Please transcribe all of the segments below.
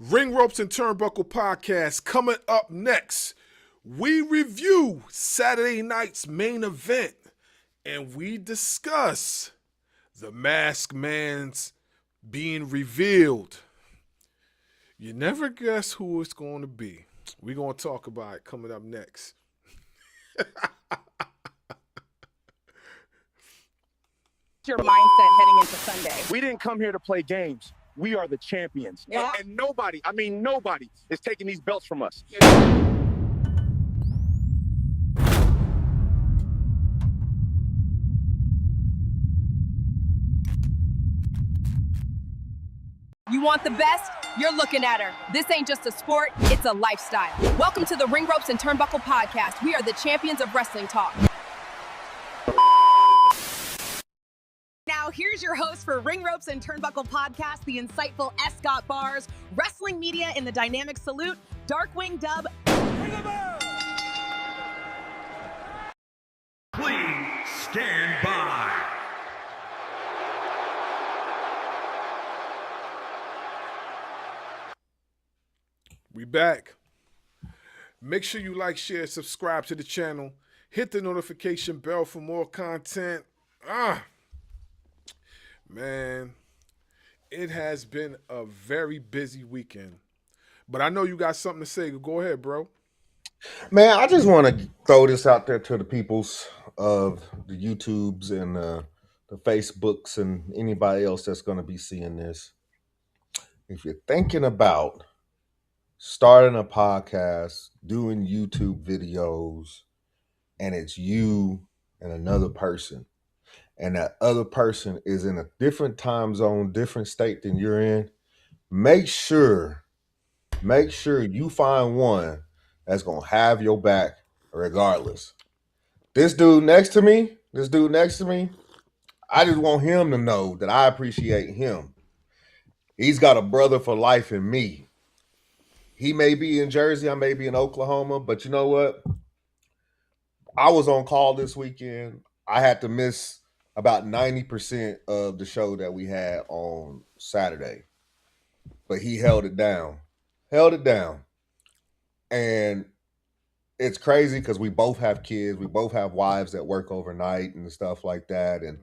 Ring Ropes and Turnbuckle podcast coming up next. We review Saturday night's main event and we discuss the Masked Man's being revealed. You never guess who it's going to be. We're going to talk about it coming up next. Your mindset heading into Sunday? We didn't come here to play games. We are the champions. Yeah. And nobody is taking these belts from us. You want the best? You're looking at her. This ain't just a sport, it's a lifestyle. Welcome to the Ring Ropes and Turnbuckle podcast. We are the champions of wrestling talk. Now, here's your host for Ring Ropes and Turnbuckle podcast, the insightful S. Scott Bars, wrestling media in the dynamic salute, Darkwing Dub. Please stand by. We back. Make sure you like, share, subscribe to the channel. Hit the notification bell for more content. Man, it has been a very busy weekend. But I know you got something to say. Go ahead, bro. Man, I just want to throw this out there to the peoples of the YouTubes and the Facebooks and anybody else that's going to be seeing this. If you're thinking about starting a podcast, doing YouTube videos, and it's you and another person, and that other person is in a different time zone, different state than you're in, make sure you find one that's going to have your back regardless. This dude next to me, I just want him to know that I appreciate him. He's got a brother for life in me. He may be in Jersey, I may be in Oklahoma, but you know what? I was on call this weekend. I had to miss about 90% of the show that we had on Saturday. But he held it down. And it's crazy because we both have kids. We both have wives that work overnight and stuff like that. And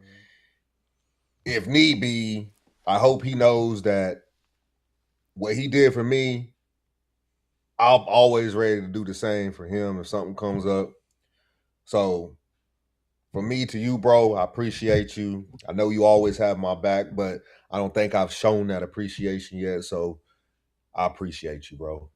if need be, I hope he knows that what he did for me, I'm always ready to do the same for him if something comes up. So from me to you, bro, I appreciate you. I know you always have my back, but I don't think I've shown that appreciation yet. So I appreciate you, bro.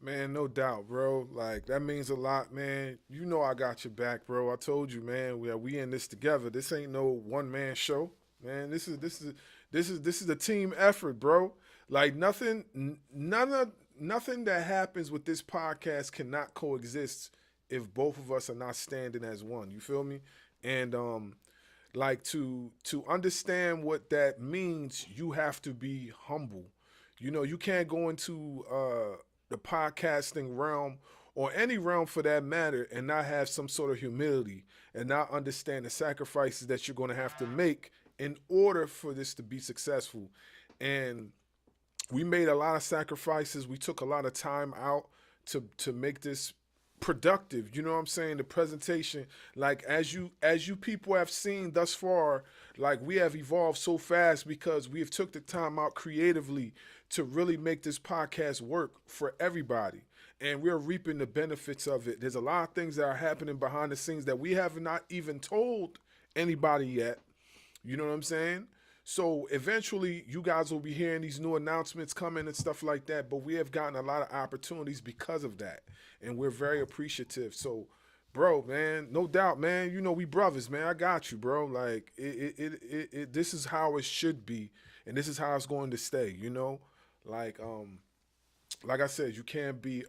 Man, no doubt, bro. Like, that means a lot, man. You know I got your back, bro. I told you, man, we in this together. This ain't no one-man show. Man, this is a team effort, bro. Like, nothing that happens with this podcast cannot coexist if both of us are not standing as one. You feel me? And like to understand what that means, you have to be humble. You know, you can't go into the podcasting realm or any realm for that matter and not have some sort of humility and not understand the sacrifices that you're going to have to make in order for this to be successful. And we made a lot of sacrifices. We took a lot of time out to make this productive. You know what I'm saying? The presentation, like as you people have seen thus far, like we have evolved so fast because we have took the time out creatively to really make this podcast work for everybody. And we're reaping the benefits of it. There's a lot of things that are happening behind the scenes that we have not even told anybody yet. You know what I'm saying? So eventually you guys will be hearing these new announcements coming and stuff like that, but we have gotten a lot of opportunities because of that, and we're very appreciative. So, bro, man, no doubt, man, you know we brothers, man. I got you, bro. Like, this is how it should be, and this is how it's going to stay, you know? Like I said, you can't be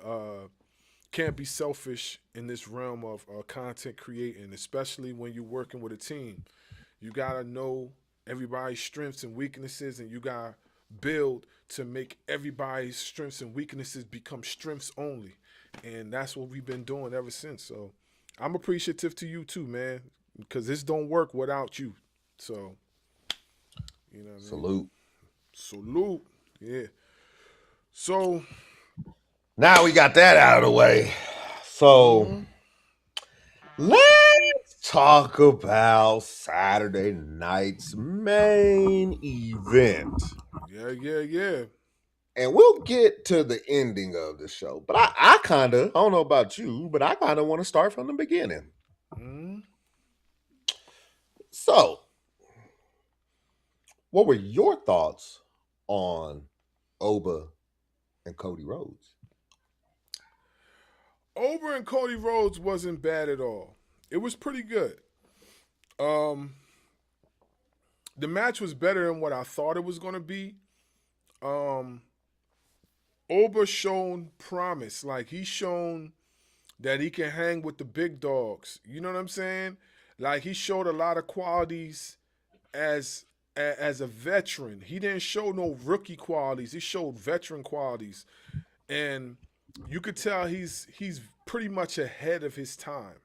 selfish in this realm of content creating, especially when you're working with a team. You got to know everybody's strengths and weaknesses, and you gotta build to make everybody's strengths and weaknesses become strengths only. And that's what we've been doing ever since. So I'm appreciative to you too, man, because this don't work without you. So, you know what I mean? Salute. Salute. Yeah. So Now we got that out of the way. So let's talk about Saturday night's main event. yeah. And we'll get to the ending of the show. But I don't know about you, but I kind of want to start from the beginning. So, what were your thoughts on Oba and Cody Rhodes? Oba and Cody Rhodes wasn't bad at all. It was pretty good. The match was better than what I thought it was going to be. Oba shown promise. Like, he's shown that he can hang with the big dogs. You know what I'm saying? Like, he showed a lot of qualities as a veteran. He didn't show no rookie qualities. He showed veteran qualities. And you could tell he's pretty much ahead of his time.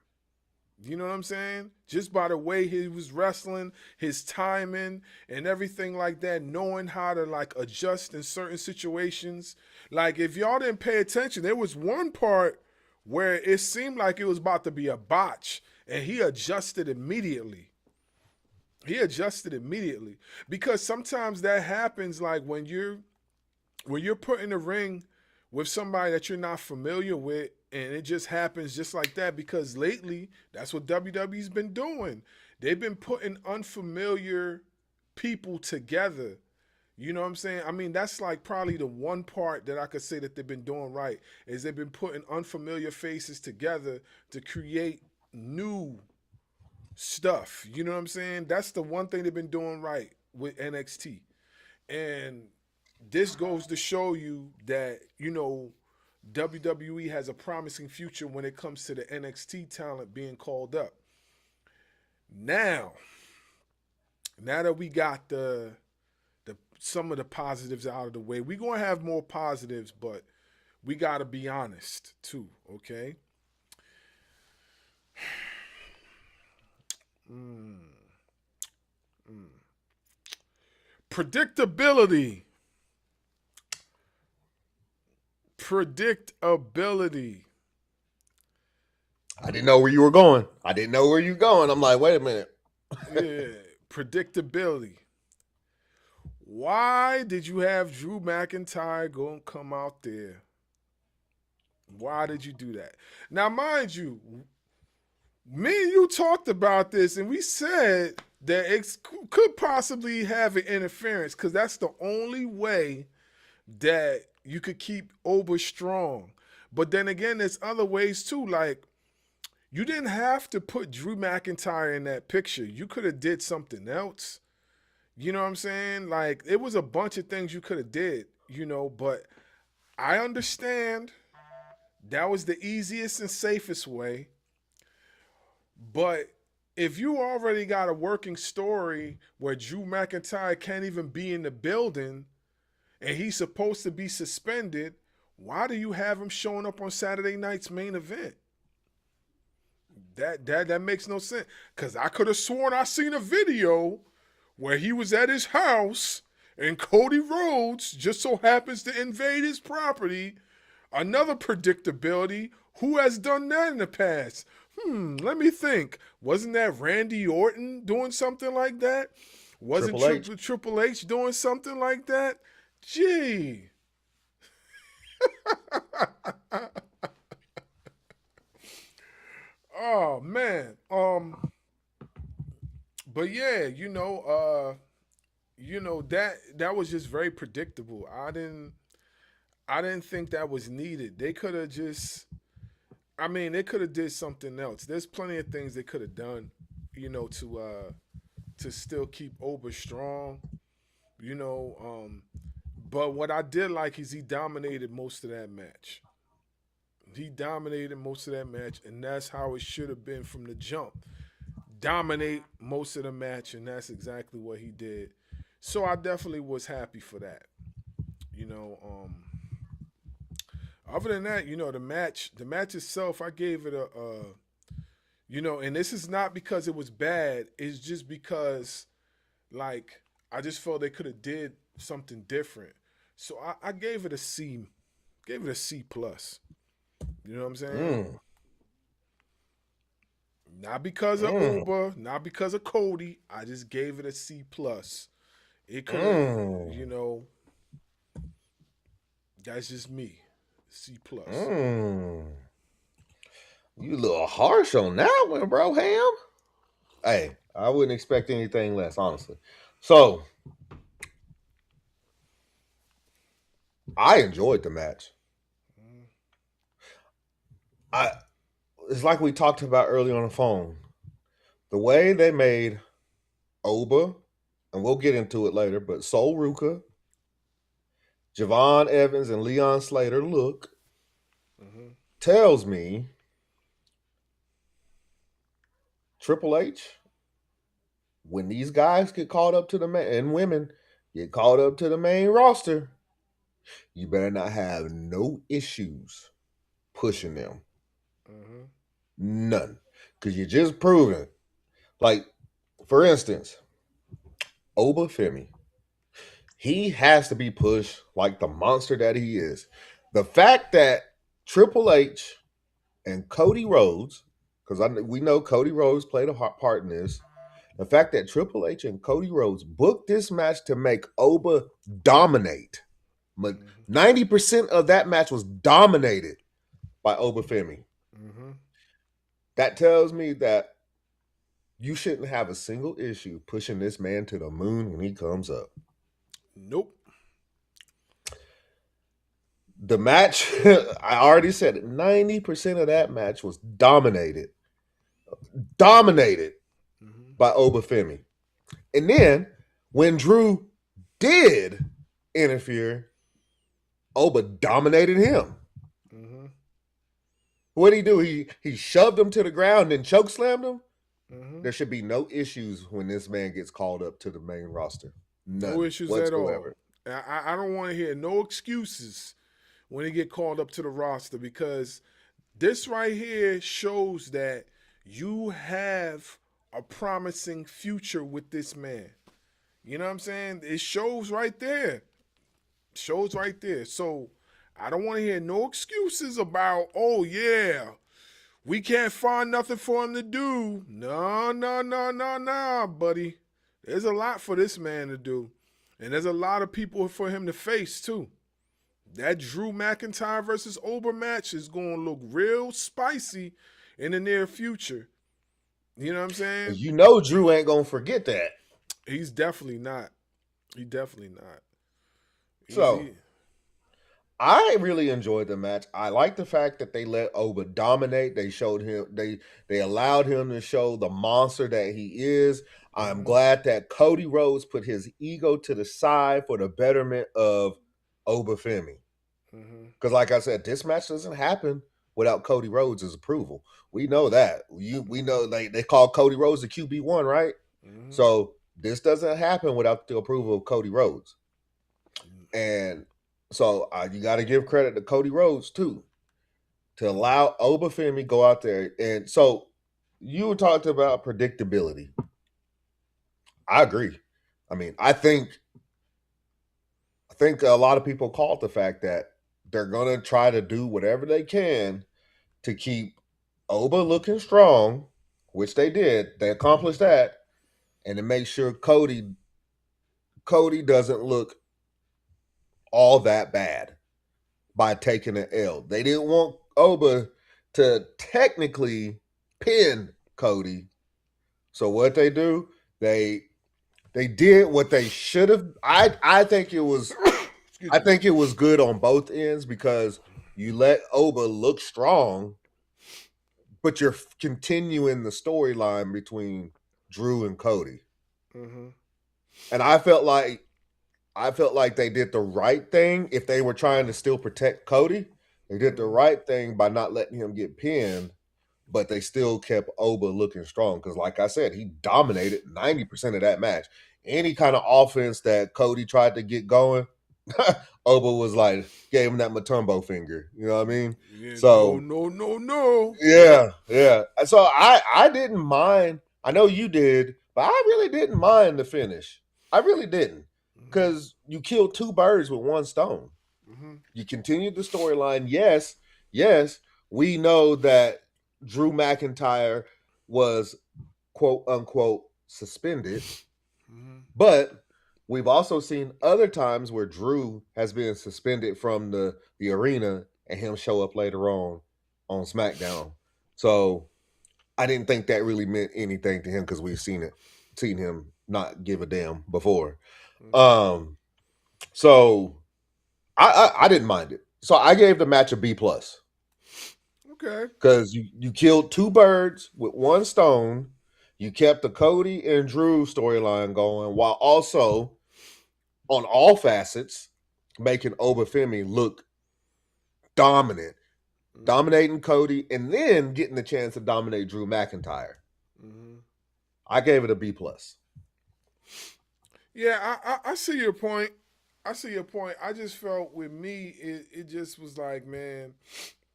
You know what I'm saying? Just by the way he was wrestling, his timing and everything like that, knowing how to like adjust in certain situations. Like, if y'all didn't pay attention, there was one part where it seemed like it was about to be a botch and he adjusted immediately. Because sometimes that happens, like when you're put in the ring with somebody that you're not familiar with, and it just happens just like that. Because lately, that's what WWE's been doing. They've been putting unfamiliar people together. You know what I'm saying? I mean, that's like probably the one part that I could say that they've been doing right, is they've been putting unfamiliar faces together to create new stuff. You know what I'm saying? That's the one thing they've been doing right with NXT. And this goes to show you that, you know, WWE has a promising future when it comes to the NXT talent being called up. Now that we got the some of the positives out of the way, we're going to have more positives, but we got to be honest too, okay? Predictability. I didn't know where you were going. I'm like, wait a minute. Yeah, predictability. Why did you have Drew McIntyre go and come out there? Why did you do that? Now, mind you, me and you talked about this, and we said that it could possibly have an interference, because that's the only way that you could keep Oba strong. But then again, there's other ways too. Like, you didn't have to put Drew McIntyre in that picture. You could have did something else. You know what I'm saying? Like, it was a bunch of things you could have did, you know, but I understand that was the easiest and safest way. But if you already got a working story where Drew McIntyre can't even be in the building and he's supposed to be suspended, why do you have him showing up on Saturday night's main event? That makes no sense. Because I could have sworn I seen a video where he was at his house and Cody Rhodes just so happens to invade his property. Another predictability. Who has done that in the past? Let me think. Wasn't that Randy Orton doing something like that? Wasn't Triple H doing something like that? Gee. Oh man. But yeah, that was just very predictable. I didn't think that was needed. They could have they could have did something else. There's plenty of things they could have done, to still keep Oba strong, but what I did like is he dominated most of that match. And that's how it should have been from the jump. Dominate most of the match, and that's exactly what he did. So I definitely was happy for that. Other than that, the match itself, I gave it and this is not because it was bad. It's just because, like, I just felt they could have did something different. So I gave it a C. Gave it a C plus. You know what I'm saying? Mm. Not because of Mm. Oba, not because of Cody. I just gave it a C plus. It could have, you Mm. know, that's just me. C plus. Mm. You a little harsh on that one, bro, Ham. Hey, I wouldn't expect anything less, honestly. So, I enjoyed the match. It's like we talked about earlier on the phone. The way they made Oba, and we'll get into it later, but Sol Ruka, Javon Evans, and Leon Slater look tells me Triple H, when these guys get called up to the main, and women get called up to the main roster, you better not have no issues pushing them. None. Because you're just proving. Like, for instance, Oba Femi. He has to be pushed like the monster that he is. The fact that Triple H and Cody Rhodes, because we know Cody Rhodes played a part in this, the fact that Triple H and Cody Rhodes booked this match to make Oba dominate. 90% of that match was dominated by Oba Femi. That tells me that you shouldn't have a single issue pushing this man to the moon when he comes up. Nope. The match, I already said it, 90% of that match was dominated by Oba Femi. And then when Drew did interfere, Oba dominated him. What did he do? He shoved him to the ground and choke slammed him. There should be no issues when this man gets called up to the main roster. None No issues whatsoever. at all. I don't want to hear no excuses when he get called up to the roster, because this right here shows that you have a promising future with this man. You know what I'm saying? It shows right there. Shows right there. So I don't want to hear no excuses about, oh yeah, we can't find nothing for him to do. No, buddy. There's a lot for this man to do. And there's a lot of people for him to face, too. That Drew McIntyre versus Oba match is going to look real spicy in the near future. You know what I'm saying? You know Drew ain't going to forget that. He's definitely not. He definitely not. So, I really enjoyed the match. I like the fact that they let Oba dominate. They showed him, they allowed him to show the monster that he is. I'm glad that Cody Rhodes put his ego to the side for the betterment of Oba Femi. Because like I said, this match doesn't happen without Cody Rhodes' approval. We know that. We know they call Cody Rhodes the QB1, right? So this doesn't happen without the approval of Cody Rhodes. And so you got to give credit to Cody Rhodes too, to allow Oba Femi go out there. And so you talked about predictability. I agree. I mean, I think a lot of people called the fact that they're going to try to do whatever they can to keep Oba looking strong, which they did. They accomplished that, and to make sure Cody doesn't look all that bad by taking an L. They didn't want Oba to technically pin Cody. So what they do, they did what they should have. I think it was good on both ends, because you let Oba look strong, but you're continuing the storyline between Drew and Cody. And I felt like they did the right thing. If they were trying to still protect Cody, they did the right thing by not letting him get pinned, but they still kept Oba looking strong. Because like I said, he dominated 90% of that match. Any kind of offense that Cody tried to get going, Oba was like, gave him that Matumbo finger. You know what I mean? Yeah, so no. Yeah. So I didn't mind. I know you did, but I really didn't mind the finish. I really didn't. because you killed two birds with one stone. Mm-hmm. You continued the storyline. Yes, we know that Drew McIntyre was quote unquote suspended, Mm-hmm. but we've also seen other times where Drew has been suspended from the arena and him show up later on SmackDown. So I didn't think that really meant anything to him because we've seen him not give a damn before. Mm-hmm. So I didn't mind it. So I gave the match a B plus Okay. because you killed two birds with one stone. You kept the Cody and Drew storyline going while also on all facets making Obafemi look dominant, Mm-hmm. dominating Cody, and then getting the chance to dominate Drew McIntyre. Mm-hmm. I gave it a B plus. Yeah, I see your point. I see your point. I just felt with me, it just was like, man,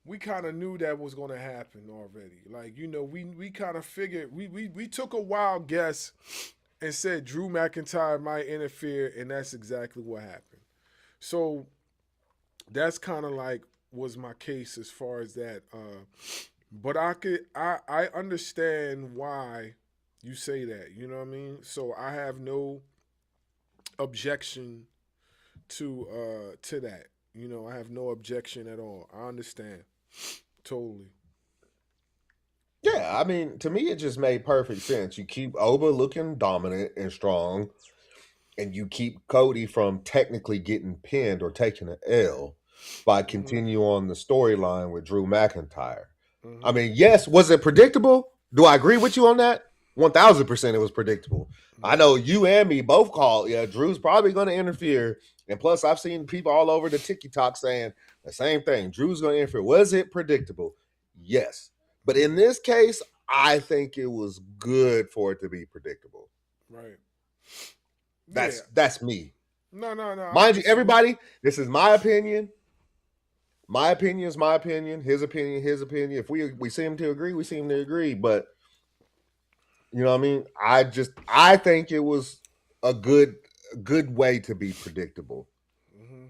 we kind of knew that was going to happen already. Like, we kind of figured, we took a wild guess and said Drew McIntyre might interfere, and that's exactly what happened. So that's kind of like was my case as far as that. But I understand why you say that. You know what I mean? So I have no objection to that. I have no objection at all. I understand totally. Yeah, I mean, to me, it just made perfect sense. You keep Oba looking dominant and strong, and you keep Cody from technically getting pinned or taking an L by Hmm. continue on the storyline with Drew McIntyre. I Hmm. mean, yes, was it predictable? Do I agree with you on that? 1000% it was predictable. I Hmm. know you and me both called, yeah, Drew's probably going to interfere. And plus, I've seen people all over the TikTok saying the same thing. Drew's going to interfere. Was it predictable? Yes. But in this case, I think it was good for it to be predictable. Right. Yeah. That's me. No, no, no. I Mind you, understand. everybody, this is my opinion. My opinion is my opinion. His opinion, his opinion. If we seem to agree, we seem to agree. But you know what I mean? I think it was a good way to be predictable. Hmm.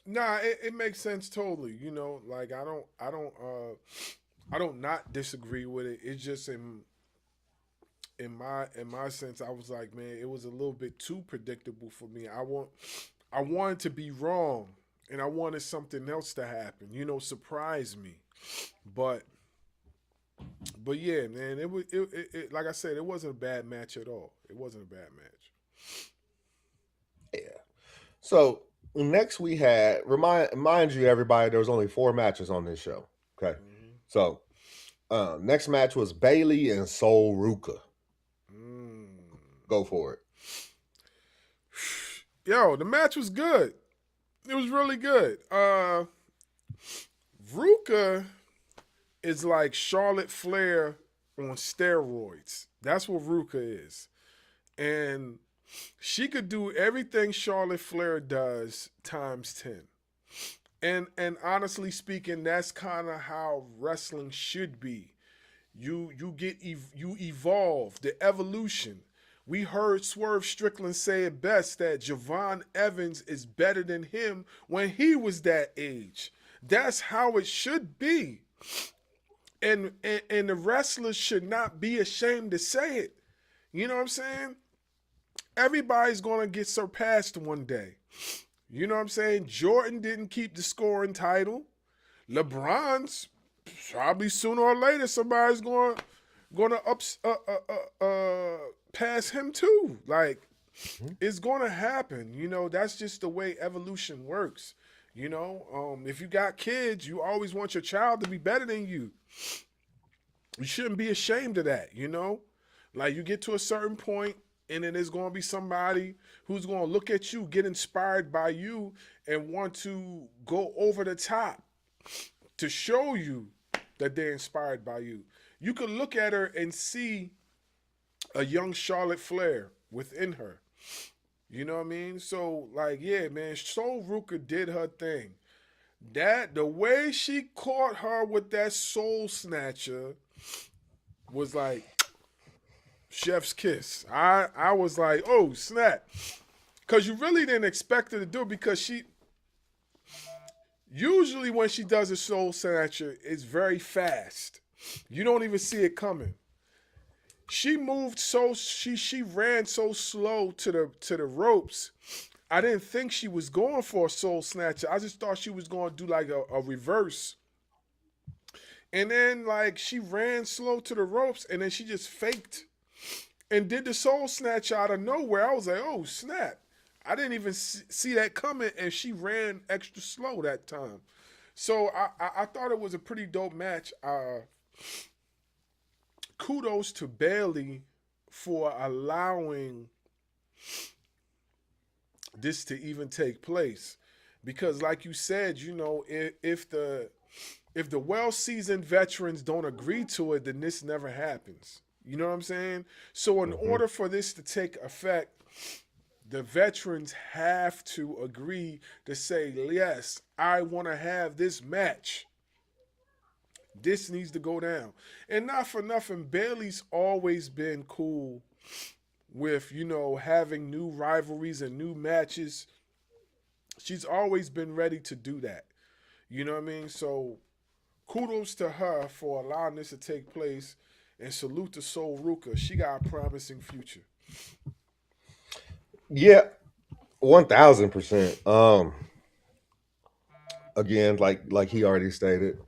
Nah, it makes sense totally. Like I don't not disagree with it. It's just in my sense, I was like, man, it was a little bit too predictable for me. I wanted to be wrong, and I wanted something else to happen. Surprise me. But yeah, man, it like I said, it wasn't a bad match at all. It wasn't a bad match. Yeah. So next we had mind you, everybody, there was only 4 matches on this show. Okay. Mm-hmm. So next match was Bailey and Sol Ruka. Mm. Go for it. Yo, the match was good. It was really good. Ruka is like Charlotte Flair on steroids. That's what Ruka is. And she could do everything Charlotte Flair does times 10. And honestly speaking, that's kind of how wrestling should be. You evolve, the evolution. We heard Swerve Strickland say it best that Javon Evans is better than him when he was that age. That's how it should be. And the wrestlers should not be ashamed to say it. You know what I'm saying? Everybody's gonna get surpassed one day. You know what I'm saying? Jordan didn't keep the scoring title. LeBron's probably sooner or later somebody's gonna pass him too. Like it's gonna happen. That's just the way evolution works. If you got kids, you always want your child to be better than you. You shouldn't be ashamed of that. Like you get to a certain point, and then there's going to be somebody who's going to look at you, get inspired by you, and want to go over the top to show you that they're inspired by you. You could look at her and see a young Charlotte Flair within her. You know what I mean? So, like, yeah, man, Soul Ruka did her thing. The way she caught her with that soul snatcher was like, Chef's kiss. I was like, oh snap, because you really didn't expect her to do it, because she usually when she does a soul snatcher, it's very fast. You don't even see it coming. She moved so she ran so slow to the ropes. I didn't think she was going for a soul snatcher. I just thought she was going to do like a reverse. And then like she ran slow to the ropes, and then she just faked and did the soul snatch out of nowhere. I was like, oh snap! I didn't even see that coming, and she ran extra slow that time. So I thought it was a pretty dope match. Kudos to Bailey for allowing this to even take place, because like you said, you know, if the well-seasoned veterans don't agree to it, then this never happens. You know what I'm saying? So in order for this to take effect, the veterans have to agree to say, yes, I want to have this match. This needs to go down. And not for nothing, Bailey's always been cool with, you know, having new rivalries and new matches. She's always been ready to do that. You know what I mean? So kudos to her for allowing this to take place, and salute to Sol Ruka. She got a promising future. Yeah, 1000%. Again, like he already stated,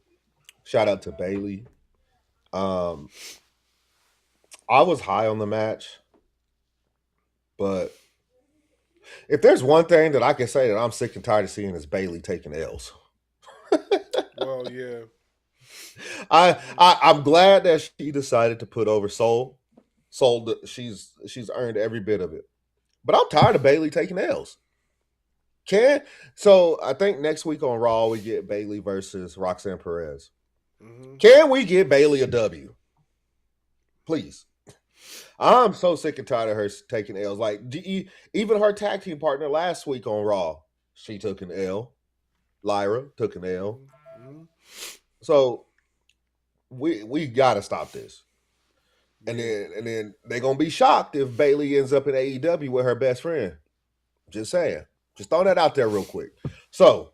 shout out to Bailey. Um, I was high on the match, but if there's one thing that I can say that I'm sick and tired of seeing is Bailey taking L's. Well, yeah. I'm glad that she decided to put over Soul. Soul, she's earned every bit of it. But I'm tired of Bailey taking L's. So I think next week on Raw we get Bailey versus Roxanne Perez. Mm-hmm. Can we get Bailey a W? Please. I'm so sick and tired of her taking L's. Like even her tag team partner last week on Raw, she took an L. Lyra took an L. Mm-hmm. So we gotta stop this. And Yeah. then they're gonna be shocked if Bailey ends up in AEW with her best friend. Just saying. Just throw that out there real quick. So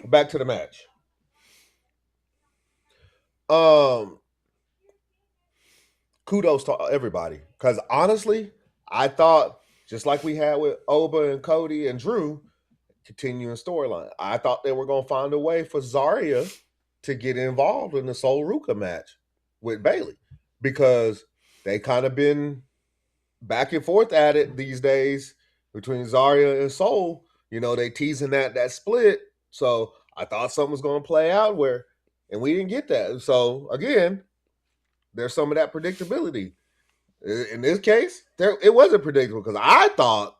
back to the match. Kudos to everybody. Because honestly, I thought, just like we had with Oba and Cody and Drew, continuing storyline, I thought they were going to find a way for Zarya to get involved in the Sol Ruka match with Bailey. Because they kind of been back and forth at it these days between Zarya and Sol. You know, they teasing that split. So I thought something was going to play out and we didn't get that. So again, there's some of that predictability. In this case, it wasn't predictable because I thought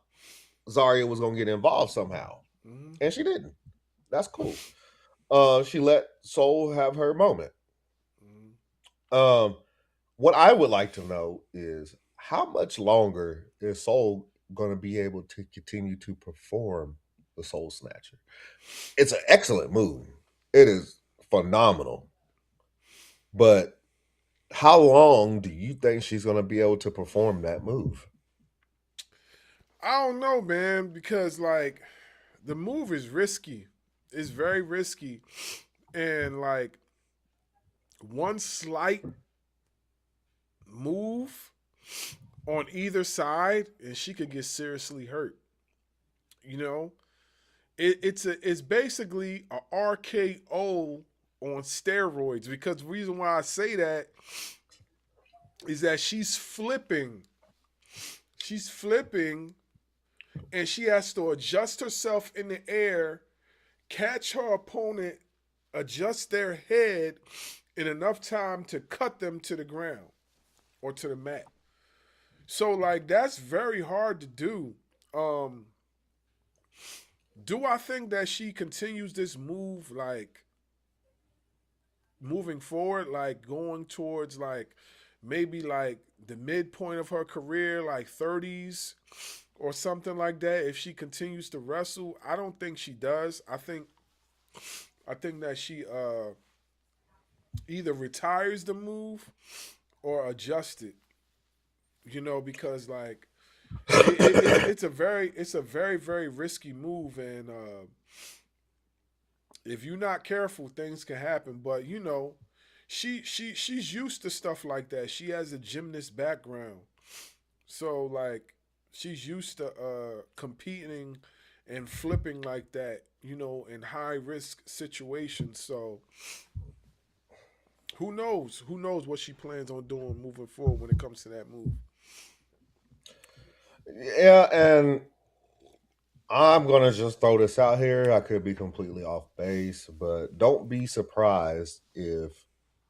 Zarya was going to get involved somehow, and she didn't. That's cool. She let Sol have her moment. What I would like to know is how much longer is Sol going to be able to continue to perform the Soul Snatcher? It's an excellent move. It is phenomenal. But how long do you think she's going to be able to perform that move? I don't know, man, because like the move is risky. It's very risky. And like one slight move on either side and she could get seriously hurt. You know? It's basically a RKO on steroids, because the reason why I say that is that she's flipping. She's flipping and she has to adjust herself in the air, catch her opponent, adjust their head in enough time to cut them to the ground or to the mat. So like that's very hard to do. Do I think that she continues this move like moving forward, like going towards like maybe like the midpoint of her career, like 30s or something like that, if she continues to wrestle? I don't think she does. I think that she either retires the move or adjusts it. because like it's a very very risky move, and if you're not careful, things can happen. But she's used to stuff like that. She has a gymnast background, so like she's used to competing and flipping like that, in high risk situations. So who knows? Who knows what she plans on doing moving forward when it comes to that move? Yeah, and I'm gonna just throw this out here. I could be completely off base, but don't be surprised if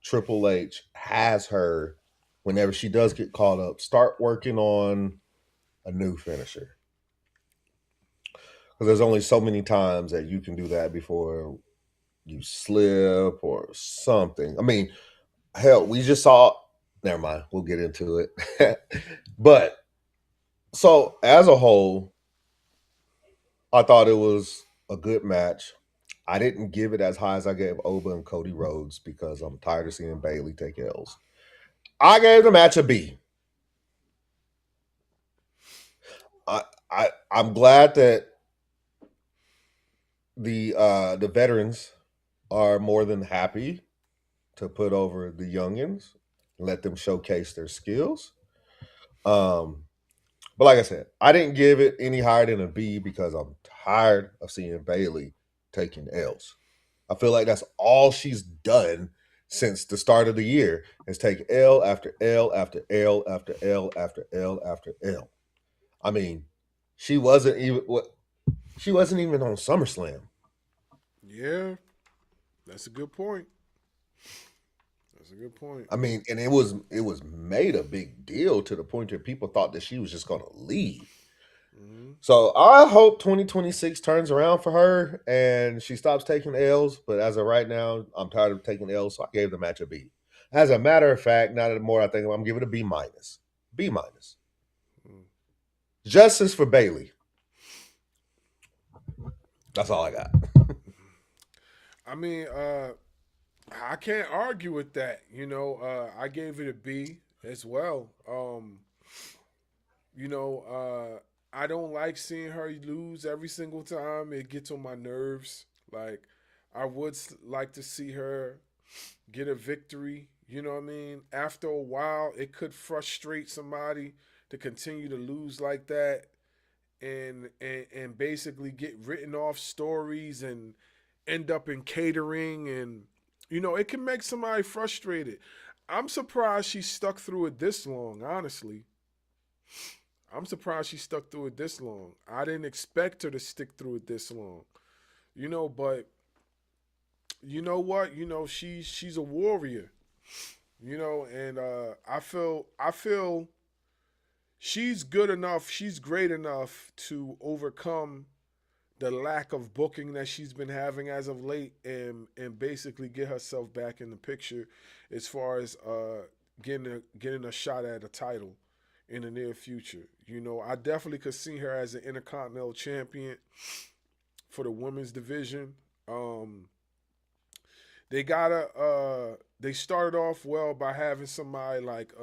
Triple H has her, whenever she does get caught up, start working on a new finisher. Because there's only so many times that you can do that before you slip or something. I mean, hell, we just saw. Never mind. We'll get into it. But so as a whole, I thought it was a good match. I didn't give it as high as I gave Oba and Cody Rhodes because I'm tired of seeing Bailey take L's. I gave the match a B. I'm glad that the veterans are more than happy to put over the youngins and let them showcase their skills. But like I said, I didn't give it any higher than a B because I'm tired of seeing Bailey taking L's. I feel like that's all she's done since the start of the year is take L after L after L after L after L after L. I mean, she wasn't even on SummerSlam. Yeah, that's a good point. That's a good point. I mean, and it was made a big deal to the point that people thought that she was just going to leave. Mm-hmm. So I hope 2026 turns around for her and she stops taking L's. But as of right now, I'm tired of taking L's, so I gave the match a B. As a matter of fact, now that the more I think, I'm giving it a B minus. B minus. Justice for Bailey. That's all I got. I mean, I can't argue with that. I gave it a B as well. I don't like seeing her lose every single time. It gets on my nerves. Like, I would like to see her get a victory. You know what I mean? After a while, it could frustrate somebody to continue to lose like that, and basically get written off stories and end up in catering, and it can make somebody frustrated. I'm surprised she stuck through it this long, honestly. I'm surprised she stuck through it this long. I didn't expect her to stick through it this long. But you know what? She's a warrior. And I feel she's good enough, she's great enough to overcome the lack of booking that she's been having as of late, and basically get herself back in the picture as far as getting a shot at a title in the near future. I definitely could see her as an Intercontinental Champion for the women's division. They started off well by having somebody like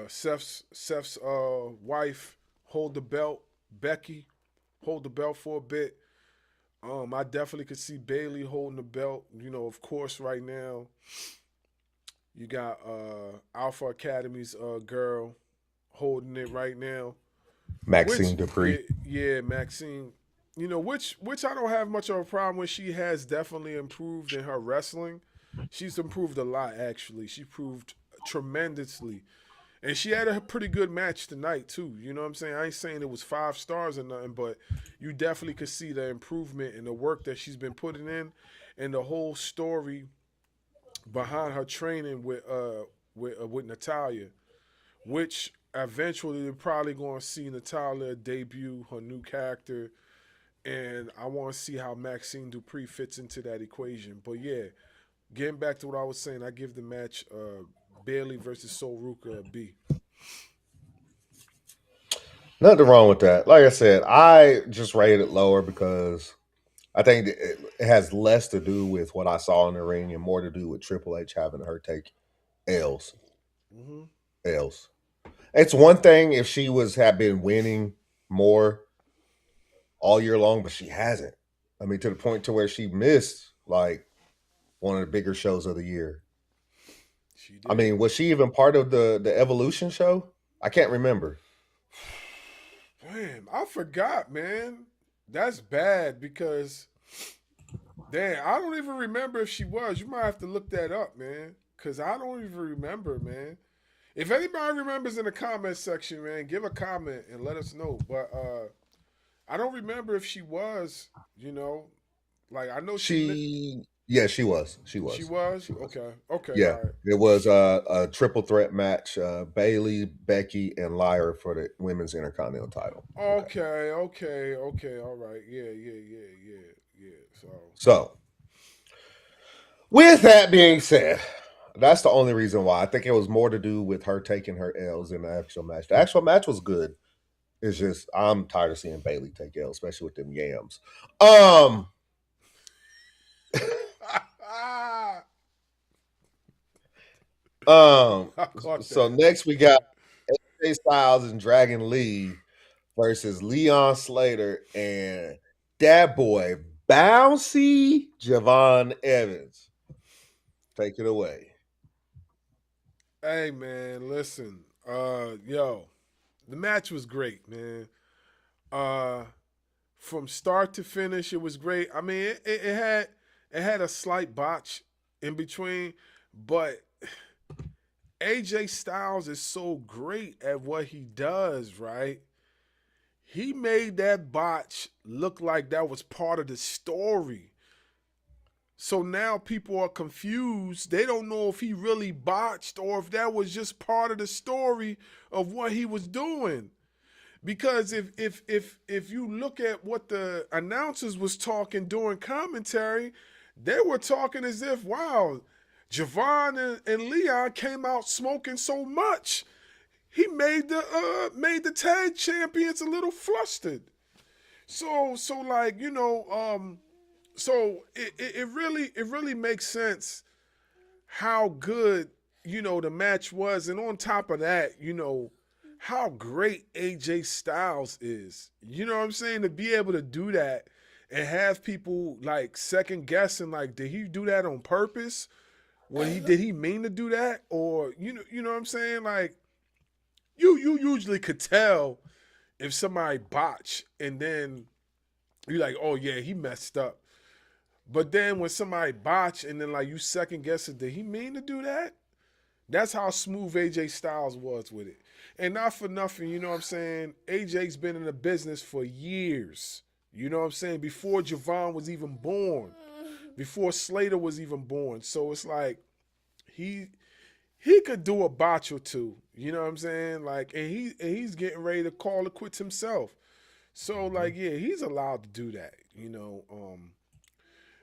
Seth's wife hold the belt, Becky, hold the belt for a bit. I definitely could see Bailey holding the belt. Of course, right now you got Alpha Academy's girl holding it right now. Maxine Which Dupree. yeah, Maxine. Which I don't have much of a problem with. She has definitely improved in her wrestling. She's improved a lot, actually. She improved tremendously. And she had a pretty good match tonight, too. You know what I'm saying? I ain't saying it was 5 stars or nothing, but you definitely could see the improvement in the work that she's been putting in, and the whole story behind her training with Natalia, which eventually they're probably going to see Natalia debut her new character, and I want to see how Maxine Dupree fits into that equation. But yeah, getting back to what I was saying, I give the match Bailey versus Sol Ruka a B. Nothing wrong with that. Like I said, I just rated it lower because I think it has less to do with what I saw in the ring and more to do with Triple H having her take L's. Mm-hmm. L's. It's one thing if she had been winning more all year long, but she hasn't. I mean, to the point to where she missed like one of the bigger shows of the year. She I did. mean, was she even part of the Evolution show? I can't remember. Damn, I forgot, man. That's bad because, damn, I don't even remember if she was. You might have to look that up, man, because I don't even remember, man. If anybody remembers in the comment section, man, give a comment and let us know. But I don't remember if she was, you know, like I know Yeah, she was. she She was. was. Okay, okay, Yeah, all right. it was a triple threat match: Bailey, Becky, and Lyra for the women's intercontinental title. Okay, Okay, all right. Yeah. So so with that being said, that's the only reason why. I think it was more to do with her taking her L's in the actual match. The actual match was good. It's just I'm tired of seeing Bailey take L's, especially with them yams. Um, um. I caught So that. next we got AJ Styles and Dragon Lee versus Leon Slater and that boy Bouncy Javon Evans. Take it away. Hey man, listen. Yo, the match was great, man. Uh, from start to finish, it was great. I mean, it had a slight botch in between, but AJ Styles is so great at what he does, right? He made that botch look like that was part of the story. So now people are confused. They don't know if he really botched or if that was just part of the story of what he was doing. Because if you look at what the announcers was talking during commentary, they were talking as if, wow, Javon and Leon came out smoking so much. He made the tag champions a little flustered. So like, so it really makes sense how good, the match was. And on top of that, how great AJ Styles is. You know what I'm saying? To be able to do that and have people like second guessing, like, did he do that on purpose? Did he mean to do that? Or you know what I'm saying? Like, you usually could tell if somebody botched and then you're like, oh yeah, he messed up. But then when somebody botch and then like you second guess it, did he mean to do that? That's how smooth AJ Styles was with it. And not for nothing, you know what I'm saying? AJ's been in the business for years. You know what I'm saying? Before Javon was even born. Before Slater was even born. So it's like he could do a botch or two. You know what I'm saying? Like, and he's getting ready to call it quits himself. So like, yeah, he's allowed to do that.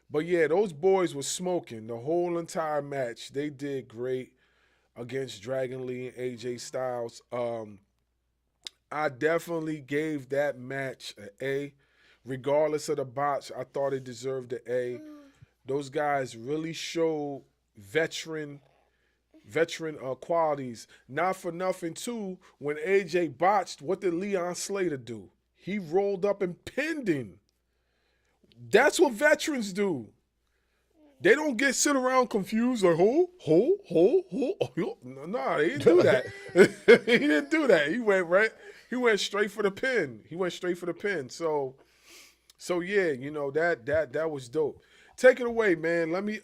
But yeah, those boys were smoking the whole entire match. They did great against Dragon Lee and AJ Styles. I definitely gave that match an A. Regardless of the botch, I thought it deserved an A. Those guys really showed veteran qualities. Not for nothing too. When AJ botched, what did Leon Slater do? He rolled up and pinned him. That's what veterans do. They don't sit around confused like, ho. Nah, he didn't do that. He didn't do that. He went straight for the pin. So yeah, that was dope. Take it away, man. Let me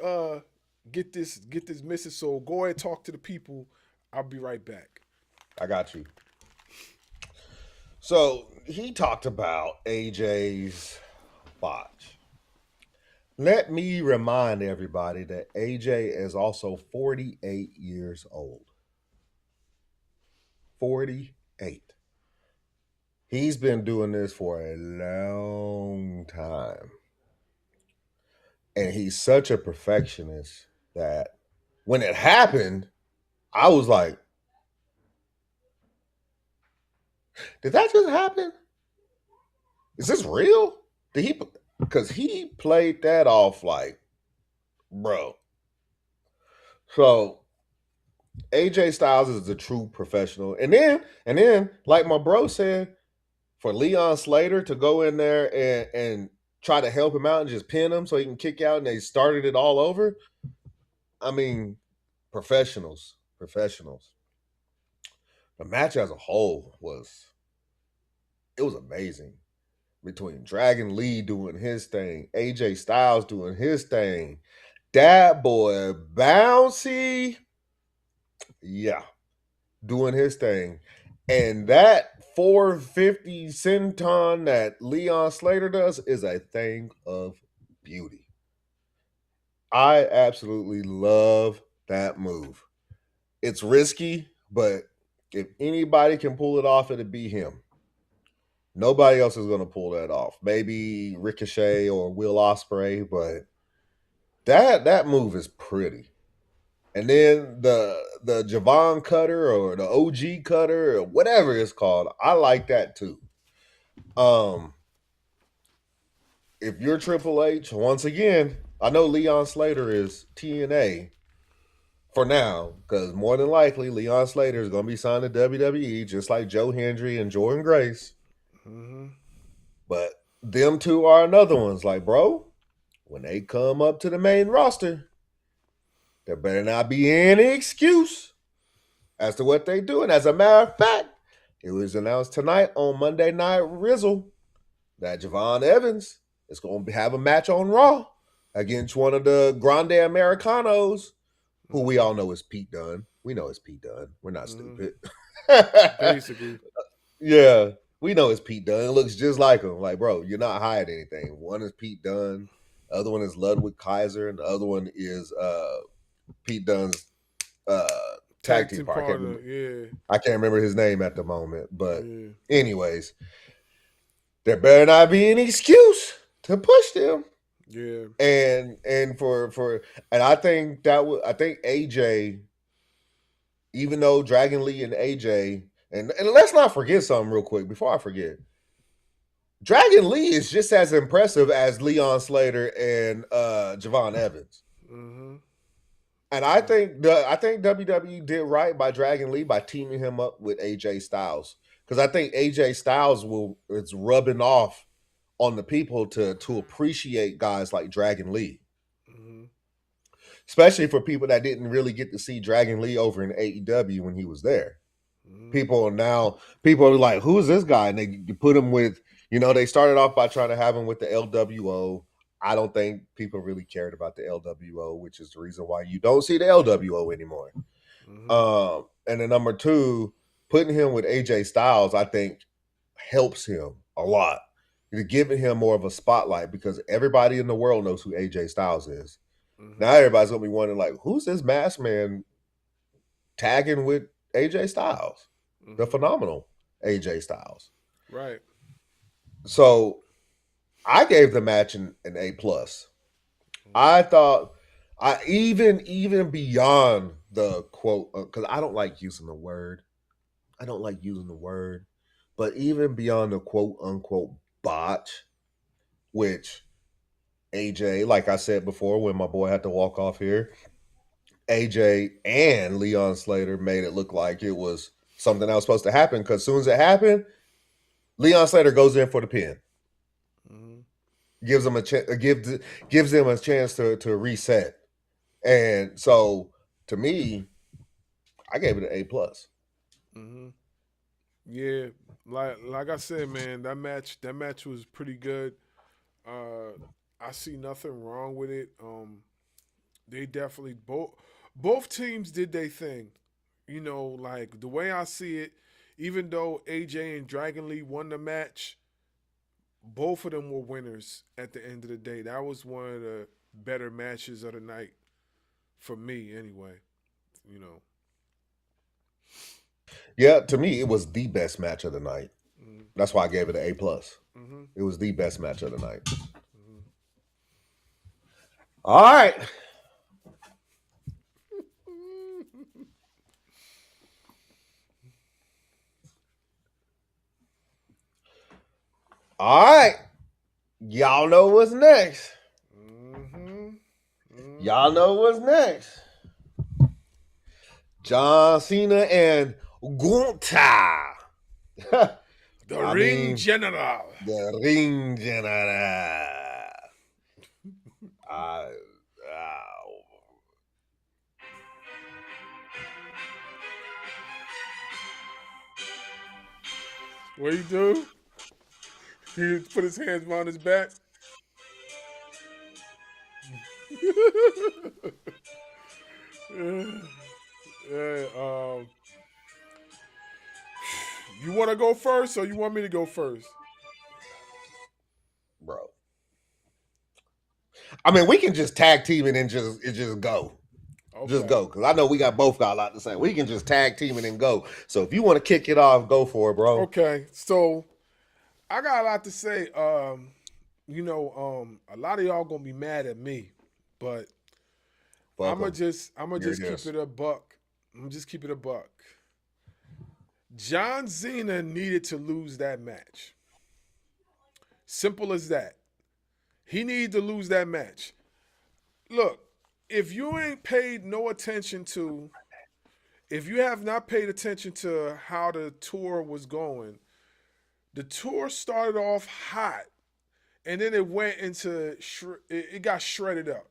get this message. So go ahead, talk to the people. I'll be right back. I got you. So he talked about AJ's botch. Let me remind everybody that AJ is also 48 years old. 48. He's been doing this for a long time. And he's such a perfectionist that when it happened, I was like, did that just happen? Is this real? Did he? Because he played that off like, bro. So AJ Styles is the true professional. And then, like my bro said, for Leon Slater to go in there and try to help him out and just pin him so he can kick out and they started it all over. I mean, professionals. The match as a whole was amazing. Between Dragon Lee doing his thing, AJ Styles doing his thing, that boy Bouncy, yeah, doing his thing. And that 450 senton that Leon Slater does is a thing of beauty. I absolutely love that move. It's risky, but if anybody can pull it off, it'd be him. Nobody else is going to pull that off. Maybe Ricochet or Will Ospreay, but that move is pretty. And then the Javon cutter or the OG cutter or whatever it's called, I like that too. If you're Triple H, once again, I know Leon Slater is TNA for now, because more than likely Leon Slater is going to be signed to WWE, just like Joe Hendry and Jordan Grace. Mm-hmm. But them two are another ones. Like, bro, when they come up to the main roster, there better not be any excuse as to what they do. And as a matter of fact, it was announced tonight on Monday Night Rizzle that Javon Evans is going to have a match on Raw against one of the Grande Americanos, who we all know is Pete Dunne. We know it's Pete Dunne. We're not stupid. Basically. Yeah, we know it's Pete Dunne. It looks just like him. Like, bro, you're not hiding anything. One is Pete Dunne. The other one is Ludwig Kaiser. And the other one is Pete Dunne's tag team partner. I can't remember his name at the moment. But anyways, there better not be any excuse to push them. Yeah. And I think AJ, even though Dragon Lee and AJ, and let's not forget something real quick before I forget. Dragon Lee is just as impressive as Leon Slater and Javon Evans. Mm-hmm. And I think WWE did right by Dragon Lee by teaming him up with AJ Styles. Because I think AJ Styles it's rubbing off on the people to appreciate guys like Dragon Lee. Mm-hmm. Especially for people that didn't really get to see Dragon Lee over in AEW when he was there. Mm-hmm. People are like, who's this guy? And they put him with, they started off by trying to have him with the LWO. I don't think people really cared about the LWO, which is the reason why you don't see the LWO anymore. Mm-hmm. And then number two, putting him with AJ Styles, I think helps him a lot. You're giving him more of a spotlight because everybody in the world knows who AJ Styles is. Mm-hmm. Now everybody's going to be wondering, like, who's this masked man tagging with AJ Styles? Mm-hmm. The phenomenal AJ Styles. Right. So I gave the match an A+. Mm-hmm. I thought, even beyond the quote, because I don't like using the word. But even beyond the quote unquote botch, which AJ, like I said before, when my boy had to walk off here, AJ and Leon Slater made it look like it was something that was supposed to happen. Because as soon as it happened, Leon Slater goes in for the pin, mm-hmm. gives them a chance to reset, and so to me, I gave it an A+. Mm-hmm. Yeah, like I said, man, that match was pretty good. I see nothing wrong with it. They definitely both teams did their thing. Like the way I see it, even though AJ and Dragon Lee won the match, both of them were winners at the end of the day. That was one of the better matches of the night for me, anyway. Yeah, to me, it was the best match of the night. Mm-hmm. That's why I gave it an A+. Mm-hmm. It was the best match of the night. Mm-hmm. All right. All right. Y'all know what's next. Mm-hmm. Mm-hmm. Y'all know what's next. John Cena and Gunther. The I Ring mean, General. the Ring General. I, What he do? He put his hands behind his back. Yeah, you want to go first, or you want me to go first? bro. I mean, we can just tag team it and just go. Just Okay. go. Because I know we both got a lot to say. We can just tag team it and go. So if you want to kick it off, go for it, bro. Okay. So I got a lot to say. A lot of y'all gonna be mad at me, but Fuck I'ma 'em. just Here it is. keep it a buck. John Cena needed to lose that match. Simple as that. He needed to lose that match. Look, if you ain't paid no attention to, if you have not paid attention to how the tour was going, the tour started off hot, and then it went into it got shredded up.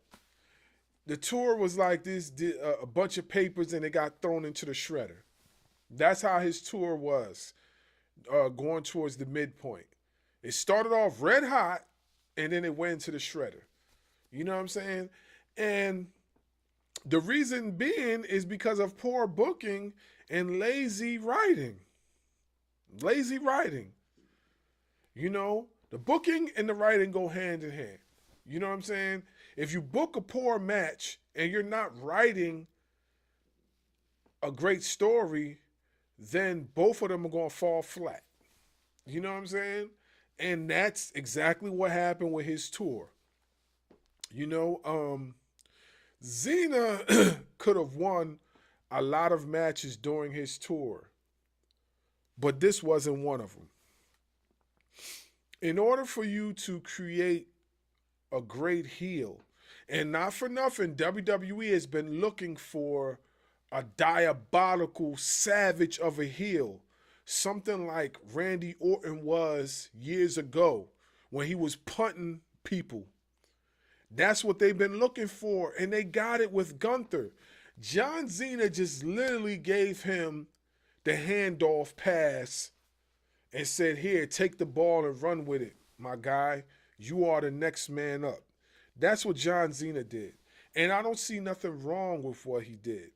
The tour was like this, a bunch of papers, and it got thrown into the shredder. That's how his tour was going towards the midpoint. It started off red hot, and then it went into the shredder. You know what I'm saying? And the reason being is because of poor booking and lazy writing. Lazy writing. You know, the booking and the writing go hand in hand. You know what I'm saying? If you book a poor match and you're not writing a great story, then both of them are going to fall flat. You know what I'm saying? And that's exactly what happened with his tour. You know, Cena could have won a lot of matches during his tour, but this wasn't one of them. In order for you to create a great heel, and not for nothing, WWE has been looking for a diabolical savage of a heel, something like Randy Orton was years ago when he was punting people. That's what they've been looking for, and they got it with Gunther. John Cena just literally gave him the handoff pass and said, here, take the ball and run with it, my guy. You are the next man up. That's what John Cena did. And I don't see nothing wrong with what he did.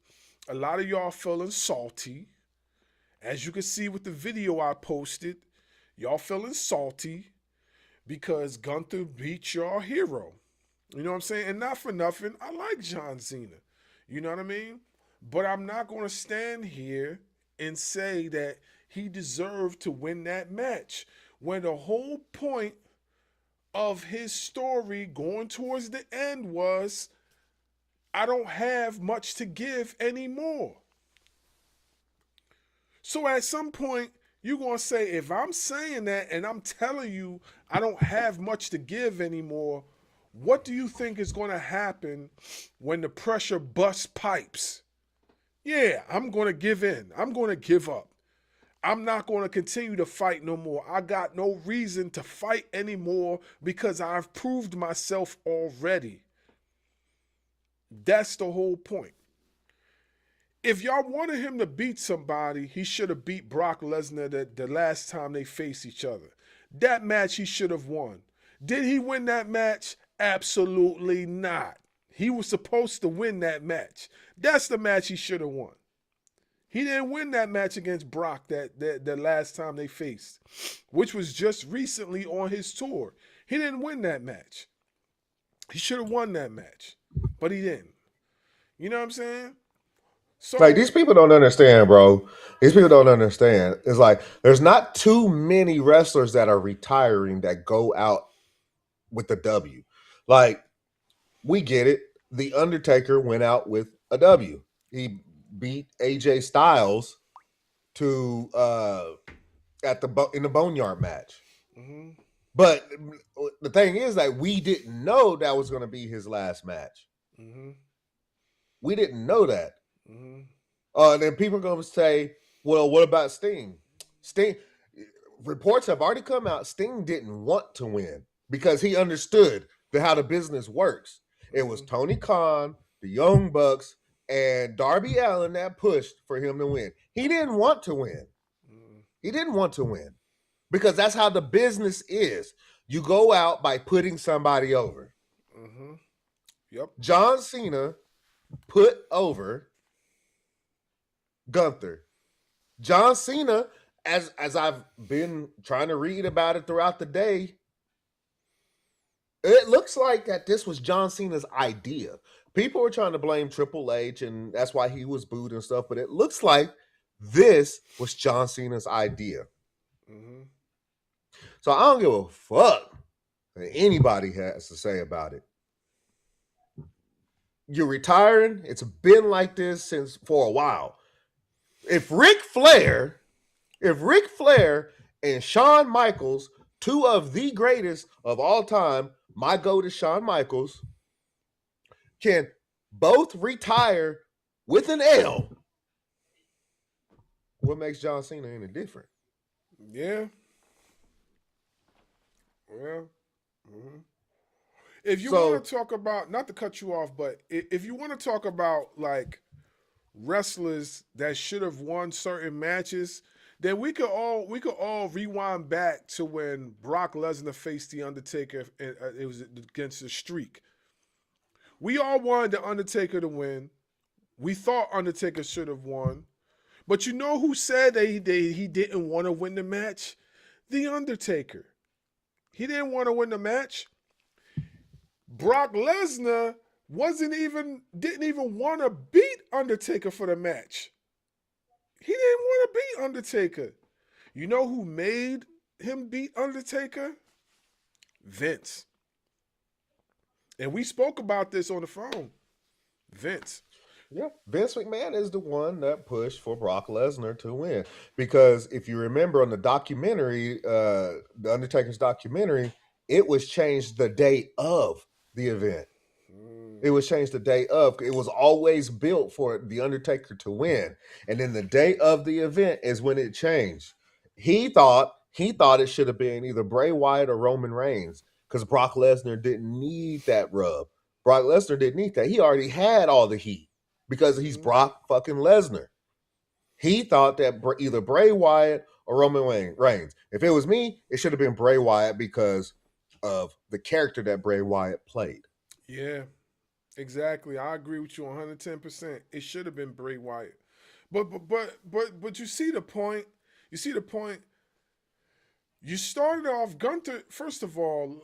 A lot of y'all feeling salty. As you can see with the video I posted, y'all feeling salty because Gunther beat your hero. You know what I'm saying? And not for nothing, I like John Cena. You know what I mean? But I'm not going to stand here and say that he deserved to win that match when the whole point of his story going towards the end was, I don't have much to give anymore. So at some point, you're going to say, if I'm saying that and I'm telling you I don't have much to give anymore, what do you think is going to happen when the pressure busts pipes? Yeah, I'm going to give in. I'm going to give up. I'm not going to continue to fight no more. I got no reason to fight anymore because I've proved myself already. That's the whole point. If y'all wanted him to beat somebody, he should have beat Brock Lesnar the last time they faced each other. That match he should have won. Did he win that match? Absolutely not. He was supposed to win that match. That's the match he should have won. He didn't win that match against Brock that last time they faced, which was just recently on his tour. He didn't win that match. He should have won that match, but he didn't. You know what I'm saying? So Like, these people don't understand, bro. These people don't understand. It's like there's not too many wrestlers that are retiring that go out with the W. Like, we get it. The Undertaker went out with a W. He beat AJ Styles to in the Boneyard match. mm-hmm. But the thing is that we didn't know that was going to be his last match. Mm-hmm. We didn't know that. Mm-hmm. Then people are going to say, well, what about Sting? Sting, reports have already come out. Sting didn't want to win because he understood how the business works. It was Tony Khan, the Young Bucks, and Darby Allin that pushed for him to win. He didn't want to win. He didn't want to win because that's how the business is. You go out by putting somebody over. Yep. John Cena put over Gunther. John Cena, as I've been trying to read about it throughout the day, it looks like that this was John Cena's idea. People were trying to blame Triple H, and that's why he was booed and stuff, but it looks like this was John Cena's idea. So I don't give a fuck what anybody has to say about it. You're retiring. It's been like this for a while. If Ric Flair and Shawn Michaels, two of the greatest of all time, my GOAT is Shawn Michaels, can both retire with an L, what makes John Cena any different? Yeah. Well, if you want to talk about, not to cut you off, but if you want to talk about like wrestlers that should have won certain matches, then we could all rewind back to when Brock Lesnar faced the Undertaker. And it was against the Streak. We all wanted the Undertaker to win. We thought Undertaker should have won, but you know who said that he didn't want to win the match? The Undertaker. He didn't want to win the match. Brock Lesnar didn't even want to beat Undertaker for the match. He didn't want to beat Undertaker. You know who made him beat Undertaker? Vince. And we spoke about this on the phone. Vince. Yeah, Vince McMahon is the one that pushed for Brock Lesnar to win. Because if you remember on the documentary, the Undertaker's documentary, it was changed the day of the event. It was changed the day of. It was always built for the Undertaker to win. And then the day of the event is when it changed. He thought it should have been either Bray Wyatt or Roman Reigns because Brock Lesnar didn't need that rub. Brock Lesnar didn't need that. He already had all the heat because he's Brock fucking Lesnar. He thought that either Bray Wyatt or Roman Reigns. If it was me, it should have been Bray Wyatt because of the character that Bray Wyatt played. Yeah, exactly. I agree with you 110%. It should have been Bray Wyatt. But you see the point? You see the point? You started off Gunther. First of all,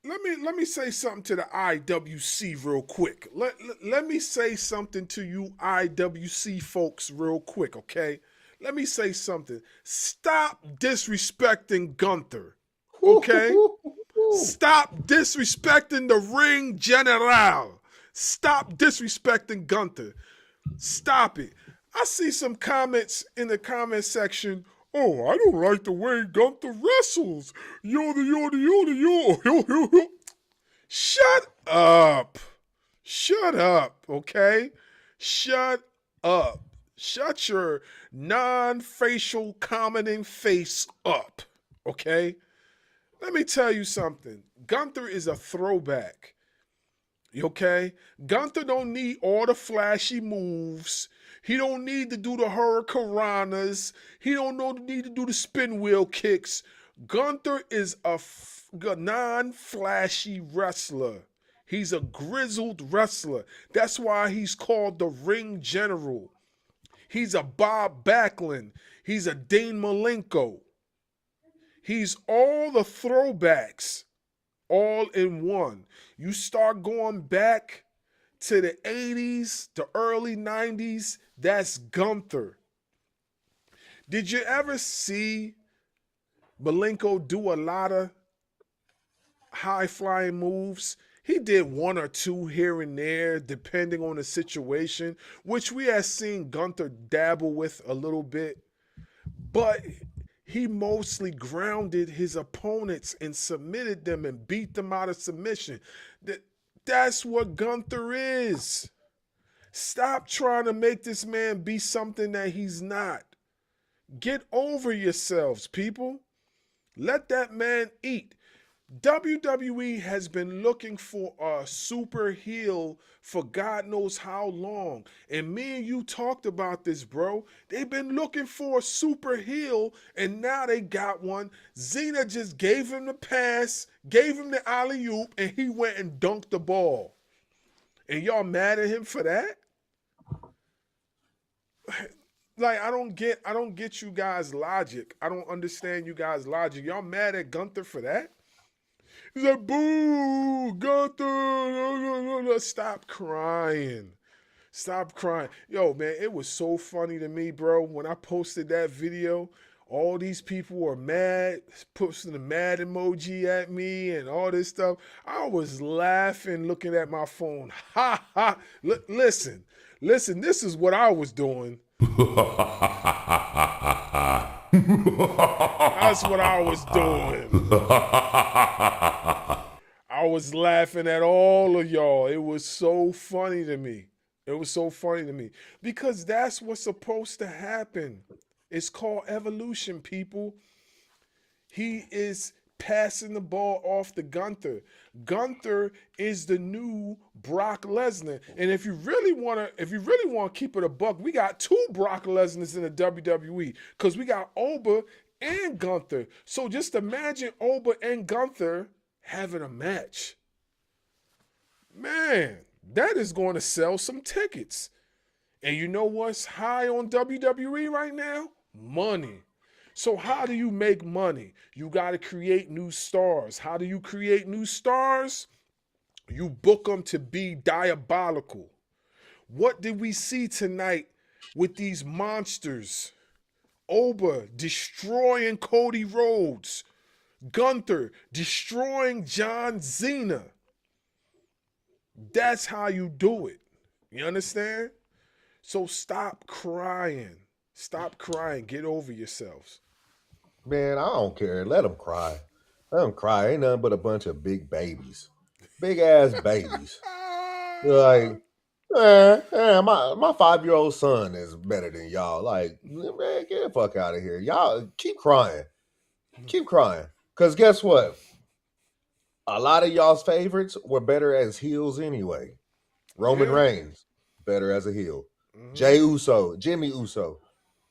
let me say something to the IWC real quick. Let me say something to you IWC folks real quick, okay? Let me say something. Stop disrespecting Gunther, okay? Stop disrespecting the Ring General. Stop disrespecting Gunther. Stop it. I see some comments in the comment section. Oh, I don't like the way Gunther wrestles. Yo. Shut up. Shut up, okay? Shut up. Shut your non-facial commenting face up, okay? Let me tell you something. Gunther is a throwback, okay? Gunther don't need all the flashy moves. He don't need to do the hurricanranas. He don't need to do the spin wheel kicks. Gunther is a non-flashy wrestler. He's a grizzled wrestler. That's why he's called the Ring General. He's a Bob Backlund. He's a Dean Malenko. He's all the throwbacks, all in one. You start going back to the 80s, the early 90s, that's Gunther. Did you ever see Malenko do a lot of high-flying moves? He did one or two here and there, depending on the situation, which we have seen Gunther dabble with a little bit. But he mostly grounded his opponents and submitted them and beat them out of submission. That's what Gunther is. Stop trying to make this man be something that he's not. Get over yourselves, people. Let that man eat. WWE has been looking for a super heel for God knows how long. And me and you talked about this, bro. They've been looking for a super heel, and now they got one. Cena just gave him the pass, gave him the alley-oop, and he went and dunked the ball. And y'all mad at him for that? Like, I don't get you guys' logic. I don't understand you guys' logic. Y'all mad at Gunther for that? He's like, boo, Gunther. Stop crying. Stop crying. Yo, man, it was so funny to me, bro. When I posted that video, all these people were mad, posting the mad emoji at me and all this stuff. I was laughing, looking at my phone. Ha, ha. Listen, this is what I was doing. That's what I was doing. I was laughing at all of y'all. It was so funny to me. It was so funny to me. Because that's what's supposed to happen. It's called evolution, people. He is passing the ball off to Gunther. Gunther is the new Brock Lesnar. And if you really want to keep it a buck, we got two Brock Lesnars in the WWE because we got Oba and Gunther. So just imagine Oba and Gunther having a match. Man, that is going to sell some tickets. And you know what's high on WWE right now? Money. So how do you make money? You got to create new stars. How do you create new stars? You book them to be diabolical. What did we see tonight with these monsters? Oba destroying Cody Rhodes. Gunther destroying John Cena. That's how you do it. You understand? So stop crying. Stop crying. Get over yourselves. Man, I don't care. Let them cry. Let them cry. Ain't nothing but a bunch of big babies. Big ass babies. Like, my 5-year-old son is better than y'all. Like, man, get the fuck out of here. Y'all keep crying. Keep crying. Because guess what? A lot of y'all's favorites were better as heels anyway. Roman Reigns, better as a heel. Mm-hmm. Jimmy Uso,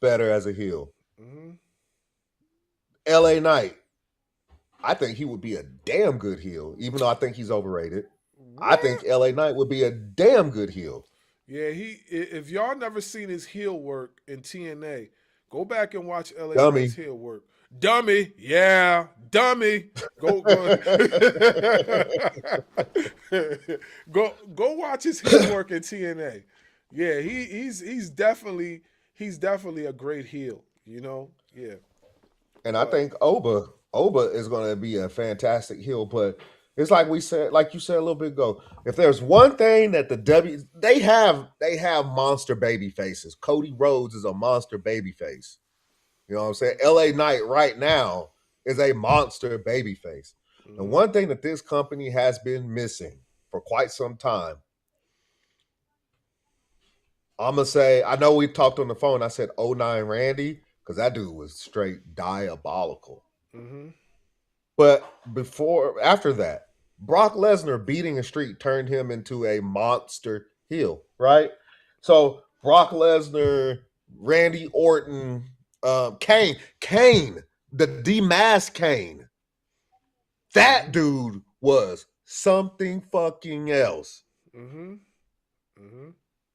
better as a heel. Mm-hmm. LA Knight, I think he would be a damn good heel, even though I think he's overrated. What? I think LA Knight would be a damn good heel. Yeah, if y'all never seen his heel work in TNA, go back and watch LA Knight's heel work. Dummy, yeah, dummy. Go go watch his heel work in TNA. Yeah, he's definitely a great heel, you know? Yeah. And I think Oba is going to be a fantastic heel, but it's like you said a little bit ago. If there's one thing that they have monster baby faces. Cody Rhodes is a monster baby face. You know what I'm saying? LA Knight right now is a monster baby face. Mm-hmm. And one thing that this company has been missing for quite some time, I'm going to say, I know we talked on the phone. I said 09 Randy because that dude was straight diabolical. Mm-hmm. But after that, Brock Lesnar beating a streak turned him into a monster heel, right? So Brock Lesnar, Randy Orton, Kane, the demasked Kane. That dude was something fucking else. Mm-hmm. Mm-hmm.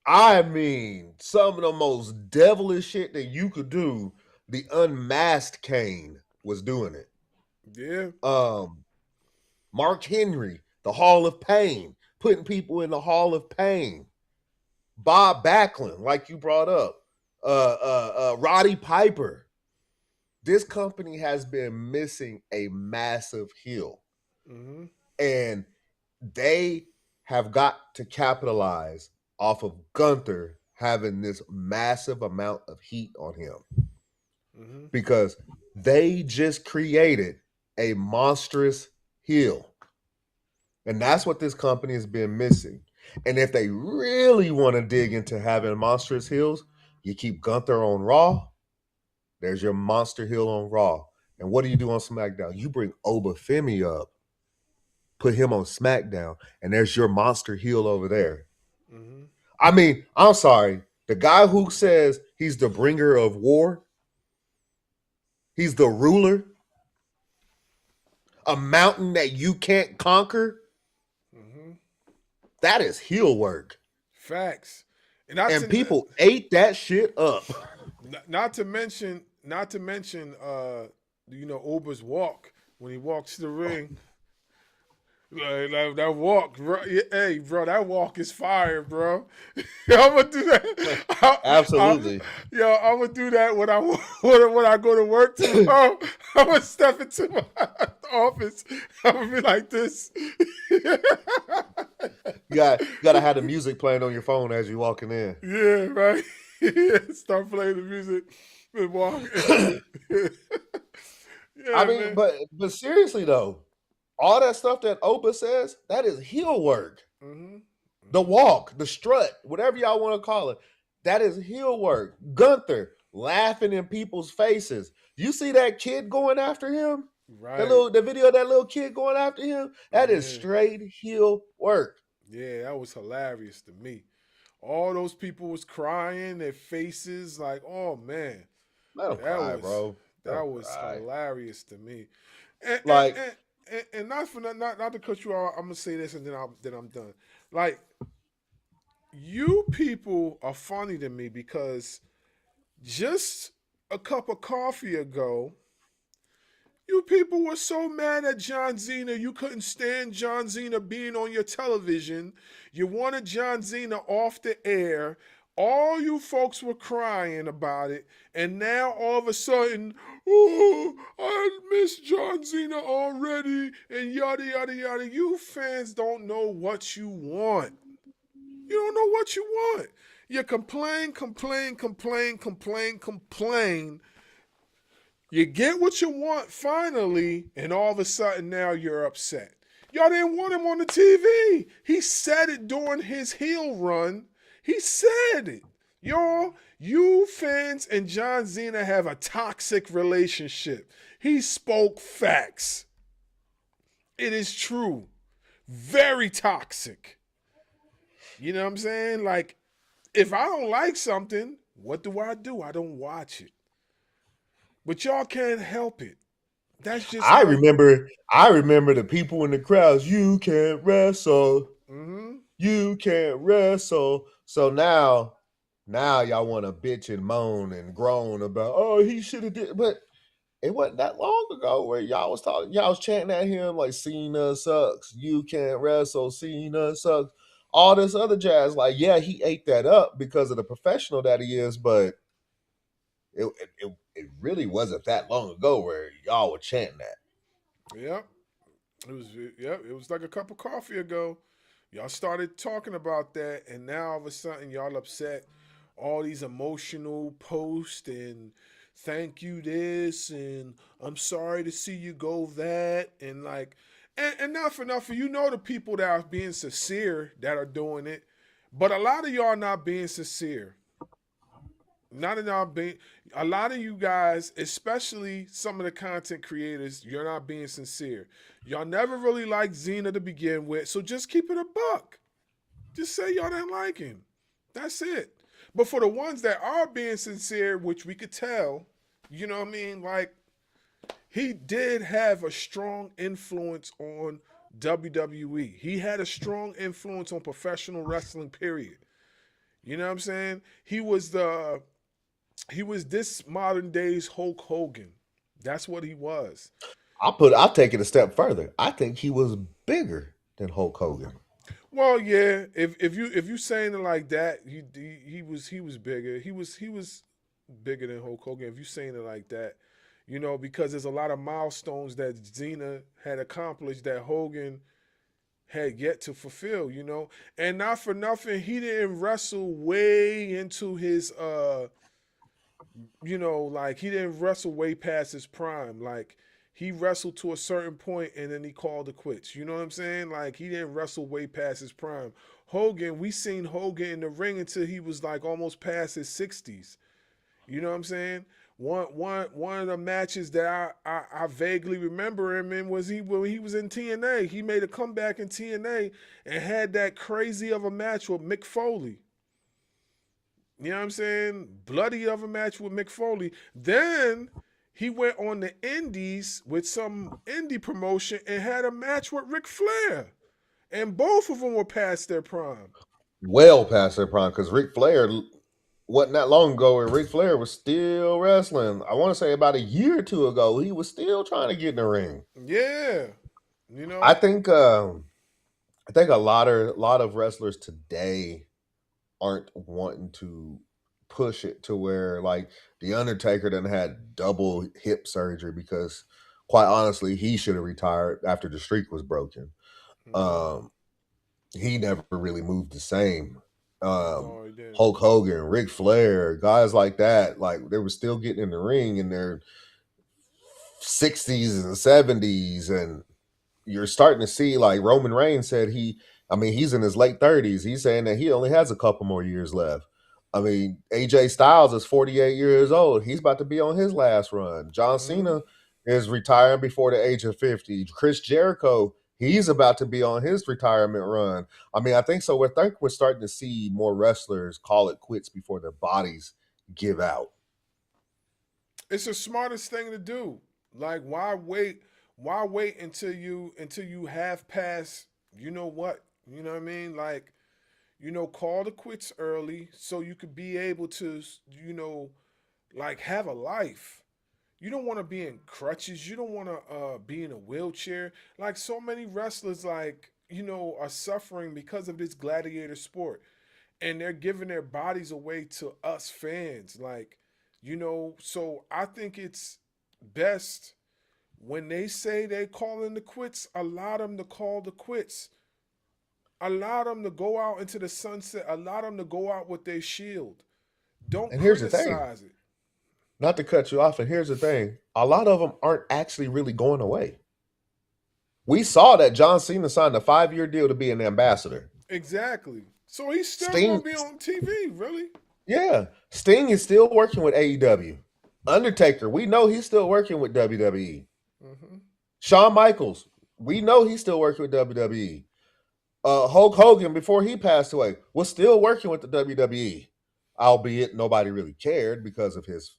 I mean, some of the most devilish shit that you could do, the unmasked Kane was doing it. Yeah. Mark Henry, the Hall of Pain, putting people in the Hall of Pain. Bob Backlund, like you brought up. Roddy Piper. This company has been missing a massive heel. Mm-hmm. And they have got to capitalize off of Gunther having this massive amount of heat on him. Mm-hmm. Because they just created a monstrous heel. And that's what this company has been missing. And if they really want to dig into having monstrous heels, you keep Gunther on Raw. There's your monster heel on Raw. And what do you do on SmackDown? You bring Obafemi up, put him on SmackDown, and there's your monster heel over there. Mm-hmm. I mean, I'm sorry. The guy who says he's the bringer of war, he's the ruler, a mountain that you can't conquer, Mm-hmm. that is heel work. Facts. And people ate that shit up. Not to mention, Ober's walk when he walks to the ring. Like that walk, bro. Hey, bro, that walk is fire, bro. I'm gonna do that. Absolutely. I'm gonna do that when I go to work tomorrow. I'm gonna step into my office. I'm gonna be like this. You gotta have the music playing on your phone as you're walking in. Yeah, right. Start playing the music and walk. I mean, but seriously though, all that stuff that Oba says, that is heel work. Mm-hmm. The walk, the strut, whatever y'all want to call it, that is heel work. Gunther laughing in people's faces. You see that kid going after him? Right. The video of that little kid going after him? That is straight heel work. Yeah, that was hilarious to me. All those people was crying, their faces like, oh man. Let them cry, bro. That was hilarious to me. And, like, and not to cut you off, I'm gonna say this and then I'm done. Like, you people are funny to me because just a cup of coffee ago, you people were so mad at John Cena. You couldn't stand John Cena being on your television. You wanted John Cena off the air. All you folks were crying about it. And now all of a sudden, oh, I miss John Cena already. And yada, yada, yada. You fans don't know what you want. You don't know what you want. You complain. You get what you want finally, and all of a sudden now you're upset. Y'all didn't want him on the TV. He said it during his heel run. He said it. Y'all, you fans and John Cena have a toxic relationship. He spoke facts. It is true. Very toxic. You know what I'm saying? Like, if I don't like something, what do? I don't watch it. But y'all can't help it. That's just I remember the people in the crowds, you can't wrestle. Mm-hmm. You can't wrestle. So now y'all want to bitch and moan and groan about, oh, he should have did. But it wasn't that long ago where y'all was chanting at him like, Cena sucks. You can't wrestle. Cena sucks. All this other jazz. Like, yeah, he ate that up because of the professional that he is, but it really wasn't that long ago where y'all were chanting that. Yep. It was like a cup of coffee ago. Y'all started talking about that, and now all of a sudden y'all upset. All these emotional posts and thank you this and I'm sorry to see you go that and like and not for nothing, you know the people that are being sincere that are doing it, but a lot of y'all not being sincere. A lot of you guys, especially some of the content creators, you're not being sincere. Y'all never really liked Xena to begin with, so just keep it a buck. Just say y'all didn't like him. That's it. But for the ones that are being sincere, which we could tell, you know what I mean? Like, he did have a strong influence on WWE. He had a strong influence on professional wrestling, period. You know what I'm saying? He was this modern day's Hulk Hogan. That's what he was. I'll take it a step further. I think he was bigger than Hulk Hogan. Well, yeah. If you saying it like that, he was bigger. He was bigger than Hulk Hogan. If you saying it like that, you know, because there's a lot of milestones that Cena had accomplished that Hogan had yet to fulfill. You know, and not for nothing, he didn't wrestle way into his you know, like he didn't wrestle way past his prime. Like he wrestled to a certain point and then he called it quits. You know what I'm saying? Like, he didn't wrestle way past his prime. Hogan, we seen Hogan in the ring until he was like almost past his 60s. You know what I'm saying? One of the matches that I vaguely remember him in was when he was in TNA. He made a comeback in TNA and had that crazy of a match with Mick Foley. You know what I'm saying? Bloody of a match with Mick Foley. Then he went on the indies with some indie promotion and had a match with Ric Flair. And both of them were past their prime. Well past their prime, because Ric Flair wasn't that long ago where Ric Flair was still wrestling. I want to say about a year or two ago, he was still trying to get in the ring. Yeah. You know? I think a lot of wrestlers today aren't wanting to push it to where, like, the Undertaker done had double hip surgery because, quite honestly, he should have retired after the streak was broken. Mm-hmm. He never really moved the same. No, he didn't. Hulk Hogan, Ric Flair, guys like that, like, they were still getting in the ring in their 60s and 70s, and you're starting to see, like, Roman Reigns said he's in his late 30s. He's saying that he only has a couple more years left. I mean, AJ Styles is 48 years old. He's about to be on his last run. John Mm-hmm. Cena is retiring before the age of 50. Chris Jericho, he's about to be on his retirement run. I mean, I think so. I think we're starting to see more wrestlers call it quits before their bodies give out. It's the smartest thing to do. Like, why wait? Why wait until you have passed? You know what? You know what I mean? Like, call the quits early so you could be able to, like, have a life. You don't want to be in crutches. You don't want to be in a wheelchair. Like, so many wrestlers, like, are suffering because of this gladiator sport, and they're giving their bodies away to us fans. Like, so I think it's best when they say they calling the quits, allow them to call the quits. Allow them to go out into the sunset. Allow them to go out with their shield. Don't And here's the thing, criticize it. not to cut you off, and here's the thing, a lot of them aren't actually really going away. We saw that John Cena signed a 5-year deal to be an ambassador. Exactly. So he's still Sting, going to be on TV, really? yeah, Sting is still working with AEW. Undertaker, we know he's still working with WWE. Mm-hmm. Shawn Michaels, we know he's still working with WWE. Hulk Hogan, before he passed away, was still working with the WWE, albeit nobody really cared because of his.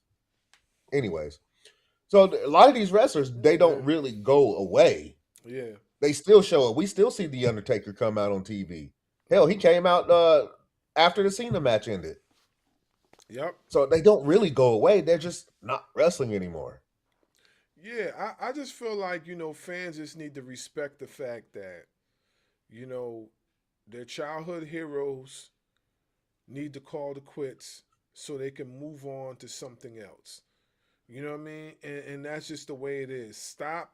Anyways, so a lot of these wrestlers, they Yeah. don't really go away. Yeah. They still show up. We still see the Undertaker come out on TV. Hell, he came out after the Cena match ended. Yep. So they don't really go away. They're just not wrestling anymore. Yeah, I just feel like, fans just need to respect the fact that, their childhood heroes need to call the quits so they can move on to something else. You know what I mean? And that's just the way it is. Stop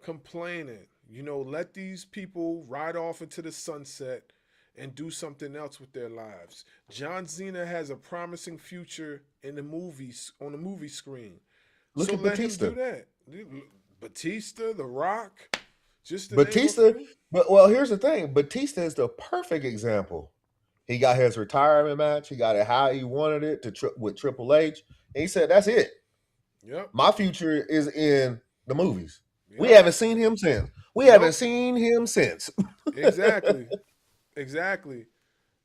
complaining. Let these people ride off into the sunset and do something else with their lives. John Cena has a promising future in the movies, on the movie screen. Look So at let Batista. him do that. Batista, The Rock, just to Batista, name a few. but well, here's the thing. Batista is the perfect example. He got his retirement match. He got it how he wanted it with Triple H, and he said, "That's it. Yep. My future is in the movies." We Yep. haven't seen him since. Nope. Exactly. Exactly.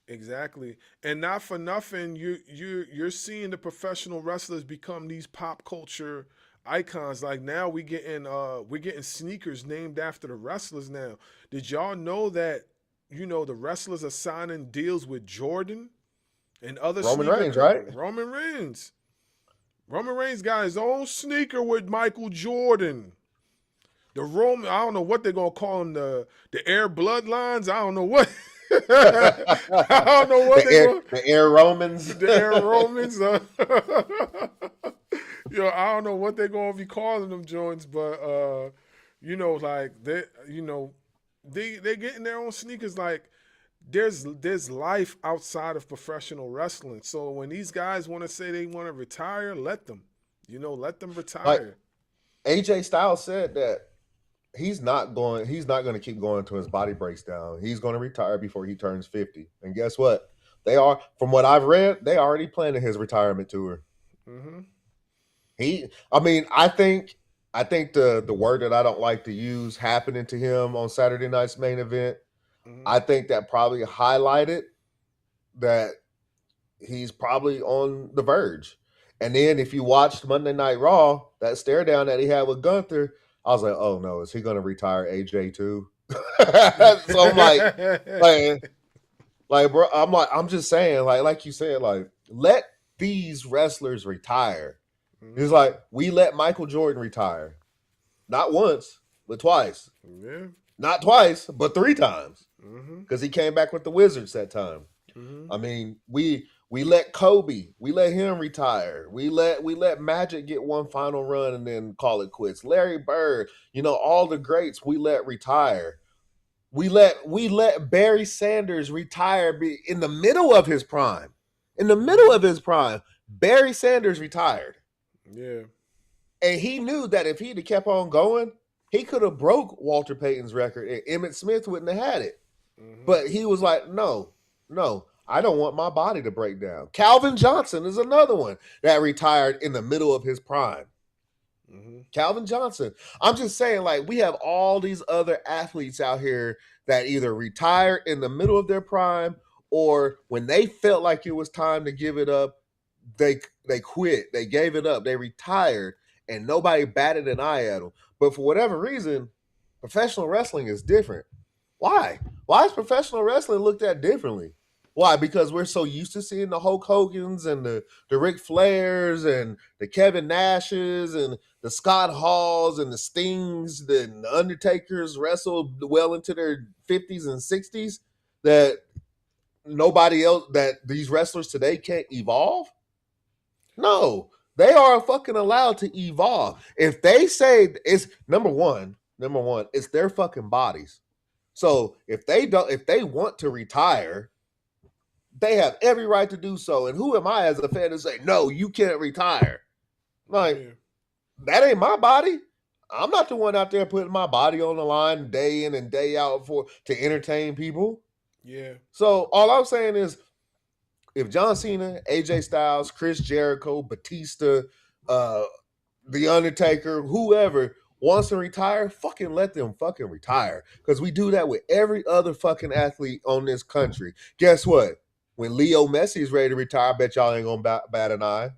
Exactly. And not for nothing, you're seeing the professional wrestlers become these pop culture icons. Like, now we're getting sneakers named after the wrestlers now. Did y'all know that, the wrestlers are signing deals with Jordan and other Roman sneaker Reigns, right? Roman Reigns. Roman Reigns got his own sneaker with Michael Jordan. I don't know what they're gonna call them, the Air Bloodlines. I don't know what. I don't know what they're going. The Air Romans. The Air Romans. I don't know what they're going to be calling them joints, but like they're getting their own sneakers. Like, there's life outside of professional wrestling. So when these guys want to say they want to retire, let them. Let them retire. AJ Styles said that he's not going to keep going until his body breaks down. He's going to retire before he turns 50. And guess what? They are, from what I've read, they already planning his retirement tour. Mm-hmm. I think the word that I don't like to use happening to him on Saturday night's main event. Mm-hmm. I think that probably highlighted that he's probably on the verge. And then if you watched Monday Night Raw, that stare down that he had with Gunther, I was like, oh no, is he going to retire AJ too? So I'm like, bro, I'm just saying, like you said, like, let these wrestlers retire. Mm-hmm. He's like, we let Michael Jordan retire. Not once, but twice. Yeah. Not twice, but 3 times. Mm-hmm. Because he came back with the Wizards that time. Mm-hmm. I mean, we let Kobe, we let him retire. We let Magic get one final run and then call it quits. Larry Bird, all the greats we let retire. We let Barry Sanders retire in the middle of his prime. In the middle of his prime, Barry Sanders retired. Yeah. And he knew that if he'd have kept on going, he could have broke Walter Payton's record and Emmitt Smith wouldn't have had it. Mm-hmm. But he was like, no, I don't want my body to break down. Calvin Johnson is another one that retired in the middle of his prime. Mm-hmm. Calvin Johnson. I'm just saying, like, we have all these other athletes out here that either retired in the middle of their prime or when they felt like it was time to give it up, they quit. They gave it up. They retired, and nobody batted an eye at them. But for whatever reason, professional wrestling is different. Why? Why is professional wrestling looked at differently? Why? Because we're so used to seeing the Hulk Hogans and the Ric Flairs and the Kevin Nashes and the Scott Halls and the Stings and the Undertakers wrestle well into their 50s and 60s that nobody else, that these wrestlers today can't evolve? No, they are fucking allowed to evolve. If they say it's number one, it's their fucking bodies. So if they want to retire, they have every right to do so. And who am I as a fan to say, no, you can't retire? Like, Yeah. that ain't my body. I'm not the one out there putting my body on the line day in and day out to entertain people. Yeah. So all I'm saying is, if John Cena, AJ Styles, Chris Jericho, Batista, The Undertaker, whoever wants to retire, fucking let them fucking retire. Because we do that with every other fucking athlete on this country. Guess what? When Leo Messi is ready to retire, I bet y'all ain't going to bat an eye.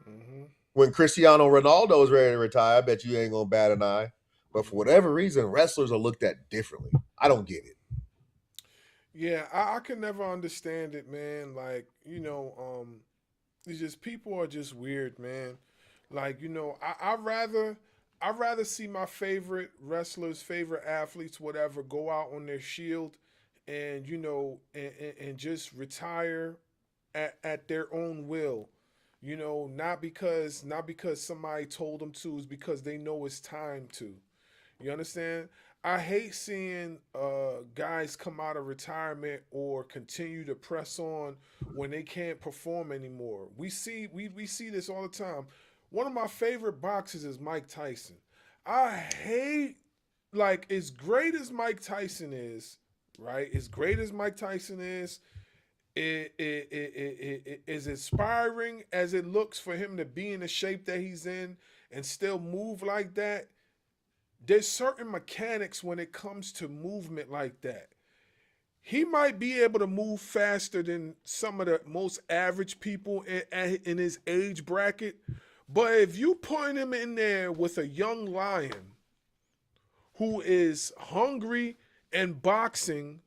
Mm-hmm. When Cristiano Ronaldo is ready to retire, I bet you ain't going to bat an eye. But for whatever reason, wrestlers are looked at differently. I don't get it. Yeah, I can never understand it, man. Like, it's just people are just weird, man. Like, I'd rather see my favorite wrestlers, favorite athletes, whatever, go out on their shield and, and just retire at their own will. Not because somebody told them to, it's because they know it's time to. You understand? I hate seeing guys come out of retirement or continue to press on when they can't perform anymore. We see this all the time. One of my favorite boxers is Mike Tyson. I hate, like, as great as Mike Tyson is, right? As great as Mike Tyson is, it is inspiring as it looks for him to be in the shape that he's in and still move like that. There's certain mechanics when it comes to movement like that. He might be able to move faster than some of the most average people in his age bracket. But if you put him in there with a young lion who is hungry and boxing,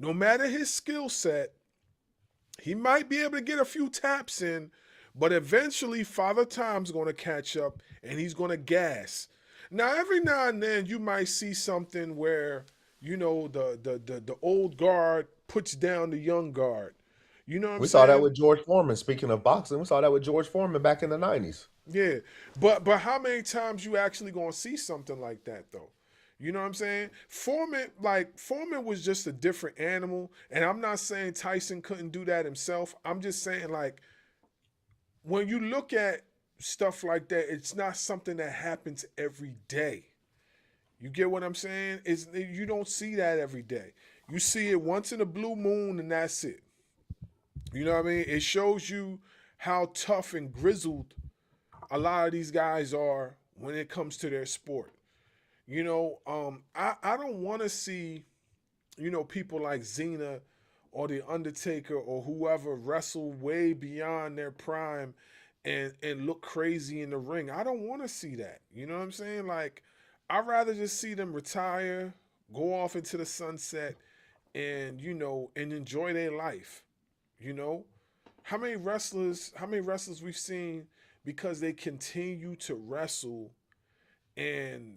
no matter his skill set, he might be able to get a few taps in, but eventually Father Time's going to catch up and he's going to gas. Now, every now and then you might see something where, the old guard puts down the young guard. You know what I'm We saying? saw that with George Foreman. Speaking of boxing, we saw that with George Foreman back in the 90s. Yeah. But how many times you actually going to see something like that, though? You know what I'm saying? Foreman was just a different animal. And I'm not saying Tyson couldn't do that himself. I'm just saying, like, when you look at stuff like that. It's not something that happens every day. You get what I'm saying? You don't see that every day. You see it once in a blue moon, and that's it. You know what I mean? It shows you how tough and grizzled a lot of these guys are when it comes to their sport. I don't want to see, people like Xena or The Undertaker or whoever wrestle way beyond their prime and look crazy in the ring. I don't want to see that. You know what I'm saying? Like, I'd rather just see them retire, go off into the sunset, and enjoy their life. You know, how many wrestlers we've seen because they continue to wrestle, and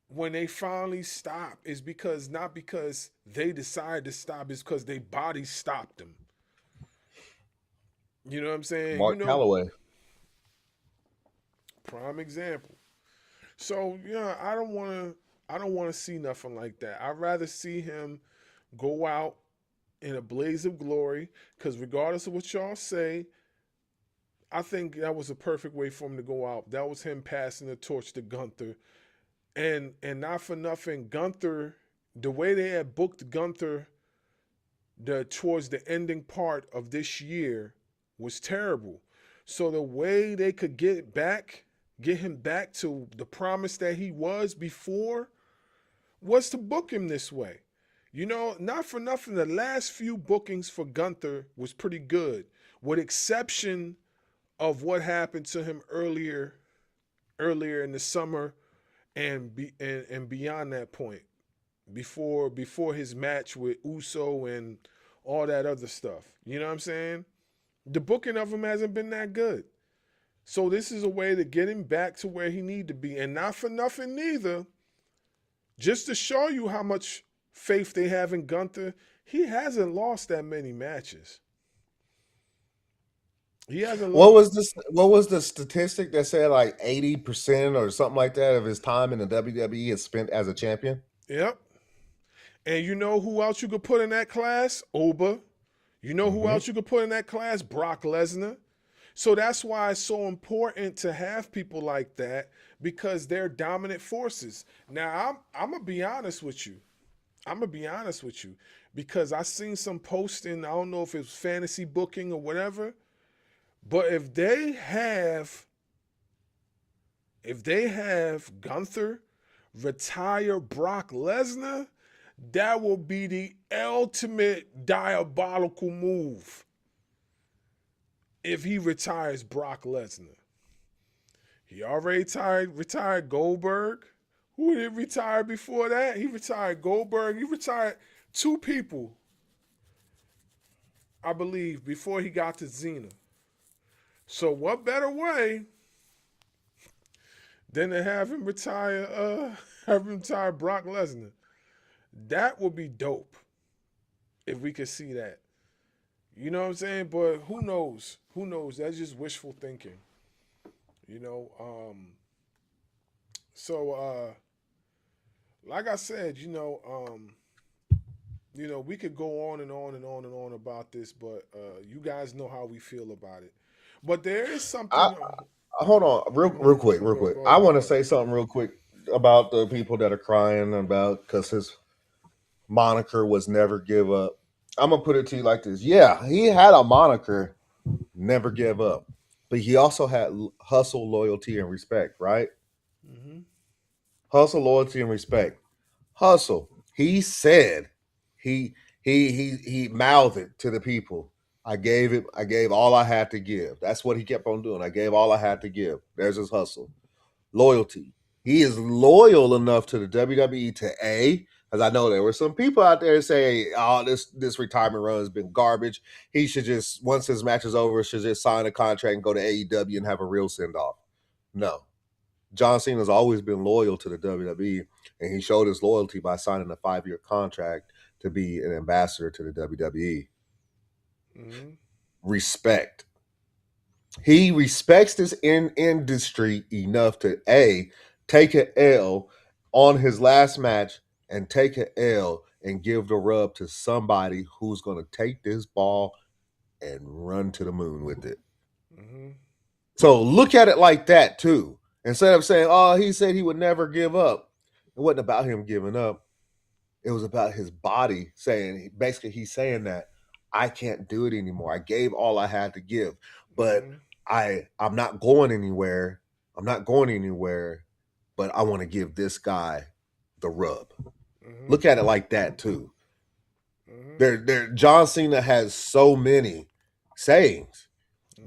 when they finally stop, is because not because they decided to stop, it's because their body stopped them. You know what I'm saying? Mark Calloway. Prime example. So yeah, I don't want to see nothing like that. I'd rather see him go out in a blaze of glory. Because regardless of what y'all say, I think that was a perfect way for him to go out. That was him passing the torch to Gunther. And not for nothing, Gunther, the way they had booked Gunther towards the ending part of this year was terrible. So the way they could get him back to the promise that he was before, was to book him this way. Not for nothing, the last few bookings for Gunther was pretty good, with exception of what happened to him earlier in the summer and beyond that point, before his match with Uso and all that other stuff. You know what I'm saying? The booking of him hasn't been that good. So this is a way to get him back to where he need to be. And not for nothing neither, just to show you how much faith they have in Gunther, he hasn't lost that many matches. He hasn't What lost. was this? What was the statistic that said like 80% or something like that of his time in the WWE is spent as a champion? Yep. And you know who else you could put in that class? Oba. You know who Mm-hmm. else you could put in that class? Brock Lesnar. So that's why it's so important to have people like that, because they're dominant forces. Now, I'm gonna be honest with you. I'm gonna be honest with you, because I seen some posting. I don't know if it was fantasy booking or whatever, but if they have Gunther retire Brock Lesnar, that will be the ultimate diabolical move. If he retires Brock Lesnar, he already retired Goldberg. Who did retire before that? He retired Goldberg. He retired two people, I believe, before he got to Xena. So what better way than to have him retire Brock Lesnar? That would be dope if we could see that. You know what I'm saying? But who knows? Who knows? That's just wishful thinking. You know. So like I said, we could go on and on and on and on about this, but you guys know how we feel about it. But there is I something. hold on, real quick, real Go, quick. go I ahead. want Go to ahead. say something real quick about the people that are crying about because his moniker was never give up. I'm gonna put it to you like this: yeah, he had a moniker, never give up, but he also had hustle, loyalty, and respect. Right? Mm-hmm. Hustle, loyalty, and respect. Hustle. He said he mouthed it to the people. I gave it. I gave all I had to give. That's what he kept on doing. I gave all I had to give. There's his hustle. Loyalty. He is loyal enough to the WWE to because I know there were some people out there say, "Oh, this retirement run has been garbage. He should just once his match is over, should just sign a contract and go to AEW and have a real send off." No, John Cena's always been loyal to the WWE, and he showed his loyalty by signing a 5-year contract to be an ambassador to the WWE. Mm-hmm. Respect. He respects this industry enough to take an L on his last match and take an L and give the rub to somebody who's going to take this ball and run to the moon with it. Mm-hmm. So look at it like that too. Instead of saying, "Oh, he said he would never give up," it wasn't about him giving up. It was about his body saying, basically, he's saying that I can't do it anymore. I gave all I had to give, but I'm not going anywhere. I'm not going anywhere, but I want to give this guy the rub. Look at it like that too. John Cena has so many sayings,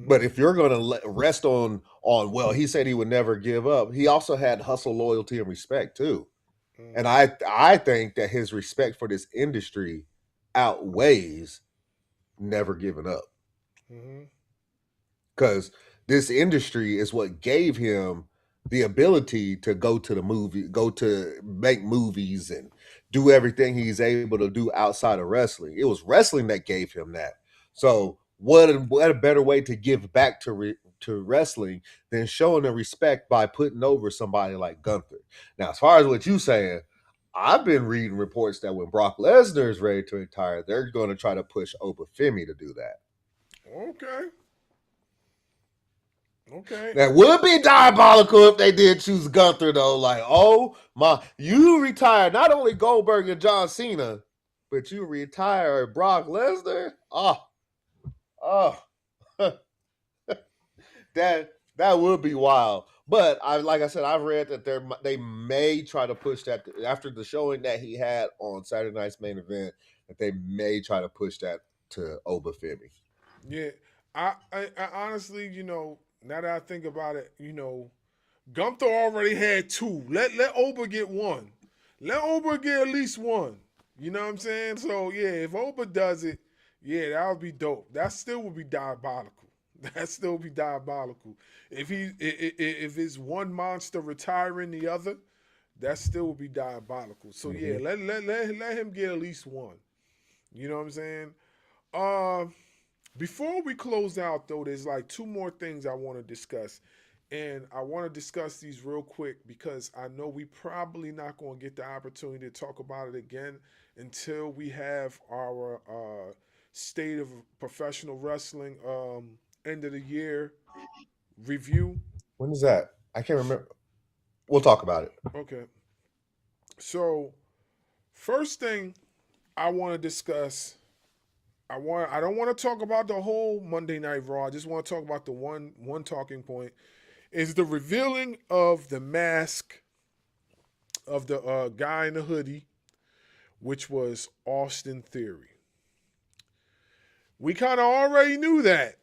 but if you're going to rest on well, he said he would never give up. He also had hustle, loyalty, and respect too. And I think that his respect for this industry outweighs never giving up. Because this industry is what gave him the ability to go to make movies and do everything he's able to do outside of wrestling. It was wrestling that gave him that. So what a better way to give back to wrestling than showing the respect by putting over somebody like Gunther. Now, as far as what you saying, I've been reading reports that when Brock Lesnar is ready to retire, they're going to try to push Obafemi to do that. Okay. That would be diabolical if they did choose Gunther, though. Like, oh my, you retire not only Goldberg and John Cena, but you retire Brock Lesnar. Oh, that would be wild. But like I said, I've read that they may try to push that after the showing that he had on Saturday Night's Main Event. That they may try to push that to Obafemi. Yeah, I honestly, now that I think about it, Gunther already had two. Let Oba get one. Let Oba get at least one. You know what I'm saying? So yeah, if Oba does it, yeah, that would be dope. That still would be diabolical. That still would be diabolical. If it's one monster retiring the other, that still would be diabolical. So yeah, let him get at least one. You know what I'm saying? Before we close out, though, there's like two more things I want to discuss. And I want to discuss these real quick because I know we probably not going to get the opportunity to talk about it again until we have our state of professional wrestling end of the year review. When is that? I can't remember. We'll talk about it. Okay. So, first thing I want to discuss, I don't want to talk about the whole Monday Night Raw. I just want to talk about the one talking point is the revealing of the mask of the guy in the hoodie, which was Austin Theory. We kind of already knew that.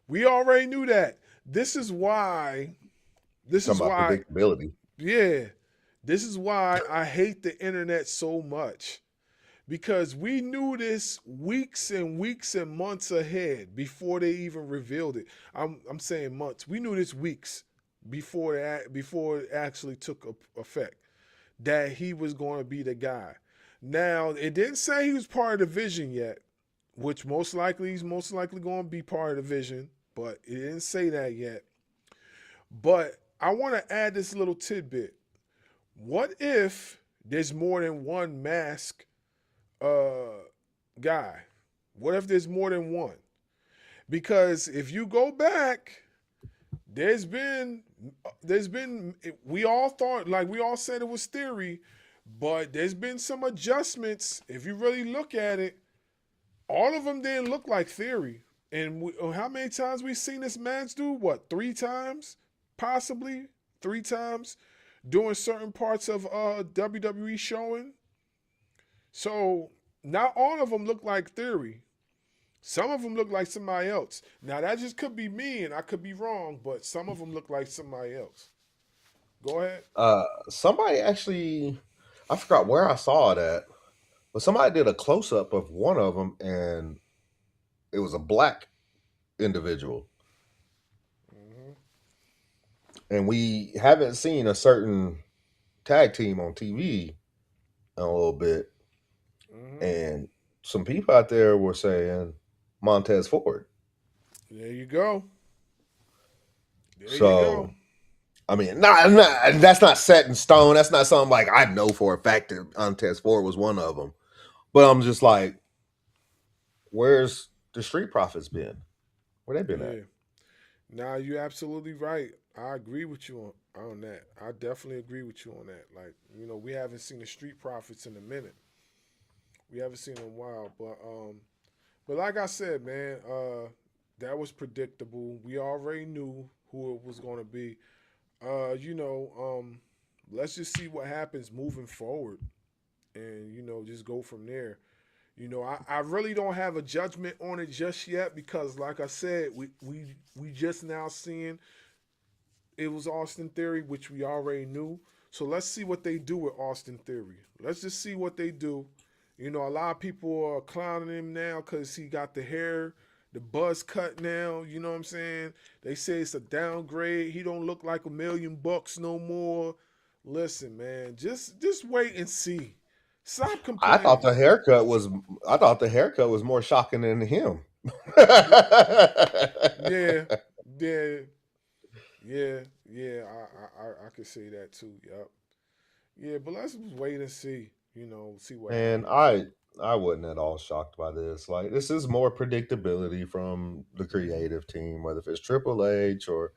We already knew that. This is why. Predictability. Yeah. This is why I hate the internet so much. Because we knew this weeks and weeks and months ahead before they even revealed it. I'm saying months. We knew this weeks before it actually took effect that he was going to be the guy. Now, it didn't say he was part of the Vision yet, which he's most likely going to be part of the Vision, but it didn't say that yet. But I want to add this little tidbit. What if there's more than one mask guy? What if there's more than one? Because if you go back, there's been we all said it was Theory, but there's been some adjustments. If you really look at it, all of them didn't look like Theory. And how many times we seen this man do? What, 3 times? Possibly 3 times during certain parts of WWE showing. So not all of them look like Theory. Some of them look like somebody else. Now that just could be me, and I could be wrong, but some of them look like somebody else. Go ahead. Somebody actually, I forgot where I saw it at, but somebody did a close up of one of them, and it was a black individual. And we haven't seen a certain tag team on TV in a little bit. And some people out there were saying Montez Ford. There you go. You go. I mean, that's not set in stone. That's not something like I know for a fact that Montez Ford was one of them. But I'm just like, where's the Street Profits been? Where they been at? Nah, you're absolutely right. I agree with you on that. I definitely agree with you on that. Like, we haven't seen the Street Profits in a minute. We haven't seen them in a while. But like I said, man, that was predictable. We already knew who it was gonna be. Let's just see what happens moving forward and just go from there. I really don't have a judgment on it just yet because, like I said, we just now seeing it was Austin Theory, which we already knew. So let's see what they do with Austin Theory. Let's just see what they do. A lot of people are clowning him now because he got the hair, the buzz cut now. You know what I'm saying? They say it's a downgrade. He don't look like $1,000,000 no more. Listen, man, just wait and see. Stop I thought complaining. the haircut was I thought the haircut was more shocking than him. Yeah, yeah, yeah. I could say that too. Yep. Yeah, but let's just wait and see. See what Man, happens. I wasn't at all shocked by this. Like, this is more predictability from the Hmm. creative team, whether if it's Triple H or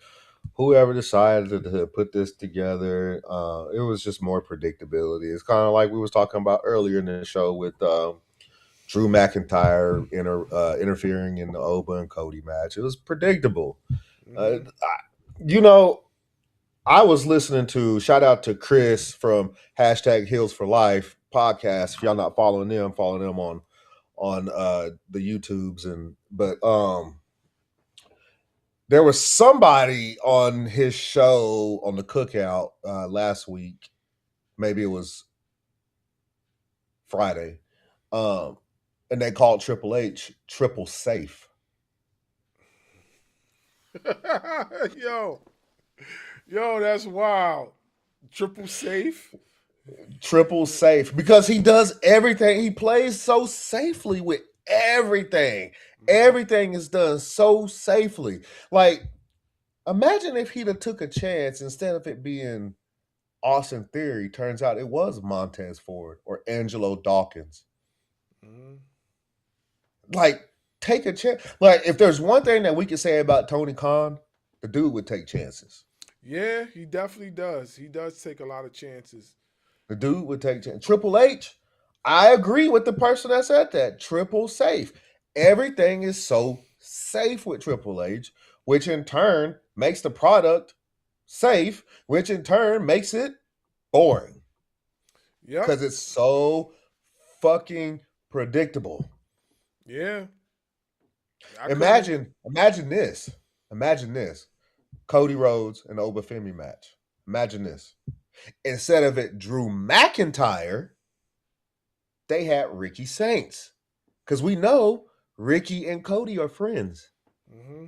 whoever decided to put this together. It was just more predictability. It's kind of like we was talking about earlier in the show with Drew McIntyre interfering in the Oba and Cody match. It was predictable. Uh, Hmm. you know, I was listening to shout out to Chris from #Heels for Life podcast. If y'all not following them, follow them on the YouTubes but there was somebody on his show on the Cookout last week. Maybe it was Friday, um, and they called Triple H Triple Safe. yo, yo, that's wild. Triple safe. Triple Safe because he does everything. He plays so safely with everything. Hmm. Everything is done so safely. Like, imagine if he'd have took a chance instead of it being Austin Theory. Turns out it was Montez Ford or Angelo Dawkins. Hmm. Like, take a chance. Like, if there's one thing that we could say about Tony Khan, the dude would take chances. Yeah, he definitely does. He does take a lot of chances. The dude would take chances. Triple H, I agree with the person that said that. Triple safe. Everything is so safe with Triple H, which in turn makes the product safe, which in turn makes it boring Yep. because it's so fucking predictable. Yeah. I couldn't agree. Imagine this. Imagine this. Cody Rhodes and Obafemi match. Imagine this. Instead of it, Drew McIntyre, they had Ricky Saints. Because we know Ricky and Cody are friends. Hmm.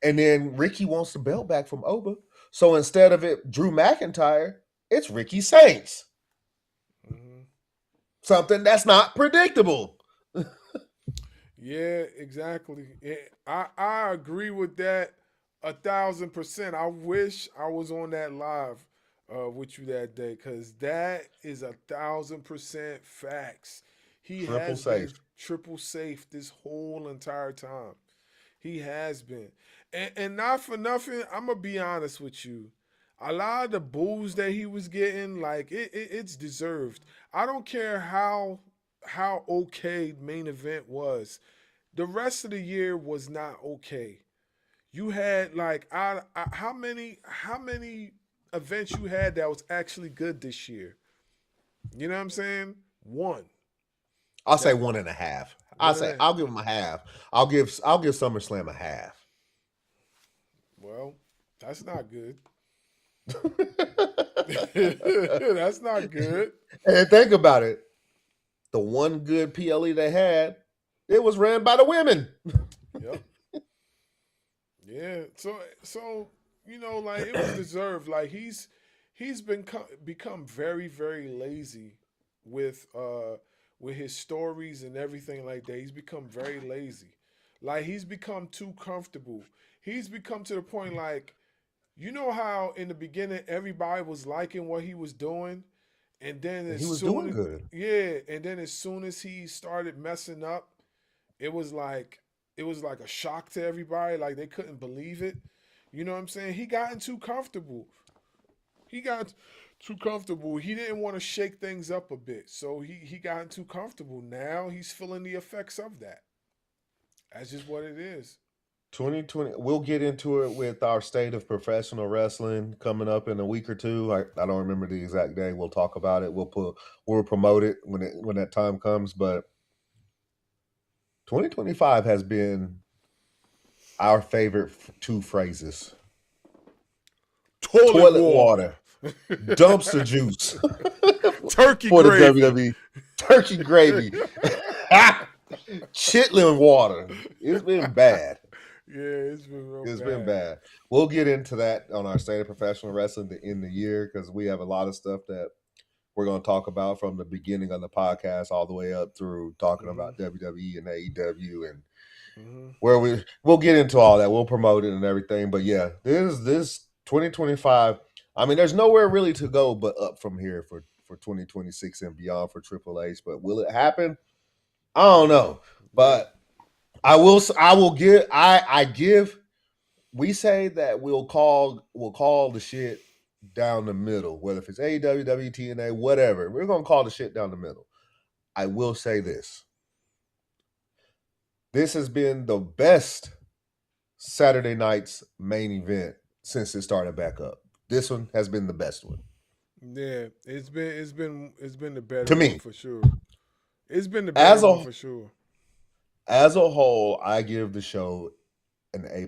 And then Ricky wants the belt back from Oba. So instead of it, Drew McIntyre, it's Ricky Saints. Hmm. Something that's not predictable. Yeah, exactly. I agree with that 1,000%. I wish I was on that live with you that day because that is 1,000% facts. He Triple has been safe. triple safe this whole entire time. He has been, and not for nothing. I'm gonna be honest with you. A lot of the boos that he was getting, like it's deserved. I don't care how okay main event was. The rest of the year was not okay. You had like how many events you had that was actually good this year? You know what I'm saying? One. I'll say That 1.5. one and a I'll give him a half. I'll give SummerSlam a half. well, that's not good. That's not good. And think about it. The one good PLE they had, it was ran by the women. Yep. Yeah. So like it was deserved. Like he's been become very very lazy with with his stories and everything like that. He's become very lazy. Like he's become too comfortable. He's become to the point like how in the beginning everybody was liking what he was doing, and then And as he was soon doing as good. yeah, and then as soon as he started messing up, it was like it was like a shock to everybody. Like they couldn't believe it. You know what I'm saying? He gotten too comfortable. He got too comfortable. He didn't want to shake things up a bit. So he got too comfortable. Now he's feeling the effects of that. That's just what it is. 2020. We'll get into it with our state of professional wrestling coming up in a week or two. I don't remember the exact day. We'll talk about it. We'll promote it when that time comes. But 2025 has been our favorite two phrases: toilet water, dumpster juice Turkey for the gravy. WWE, turkey gravy, chitlin water. It's been bad. Yeah, it's been real It's bad. been bad. We'll get into that on our state of professional wrestling in the year because we have a lot of stuff that we're going to talk about from the beginning of the podcast all the way up through talking about WWE and AEW and where we'll get into all that. We'll promote it and everything. But yeah, this 2025. I mean, there's nowhere really to go but up from here for 2026 and beyond for Triple H. But will it happen? I don't know. But I will give. I give. We say that we'll call the shit down the middle, whether if it's AEW, WTNA, whatever. We're gonna call the shit down the middle. I will say this. This has been the best Saturday night's main event since it started back up. This one has been the best one. Yeah, it's been the better To me. one for sure. It's been the better one for sure. As a whole, I give the show an A-.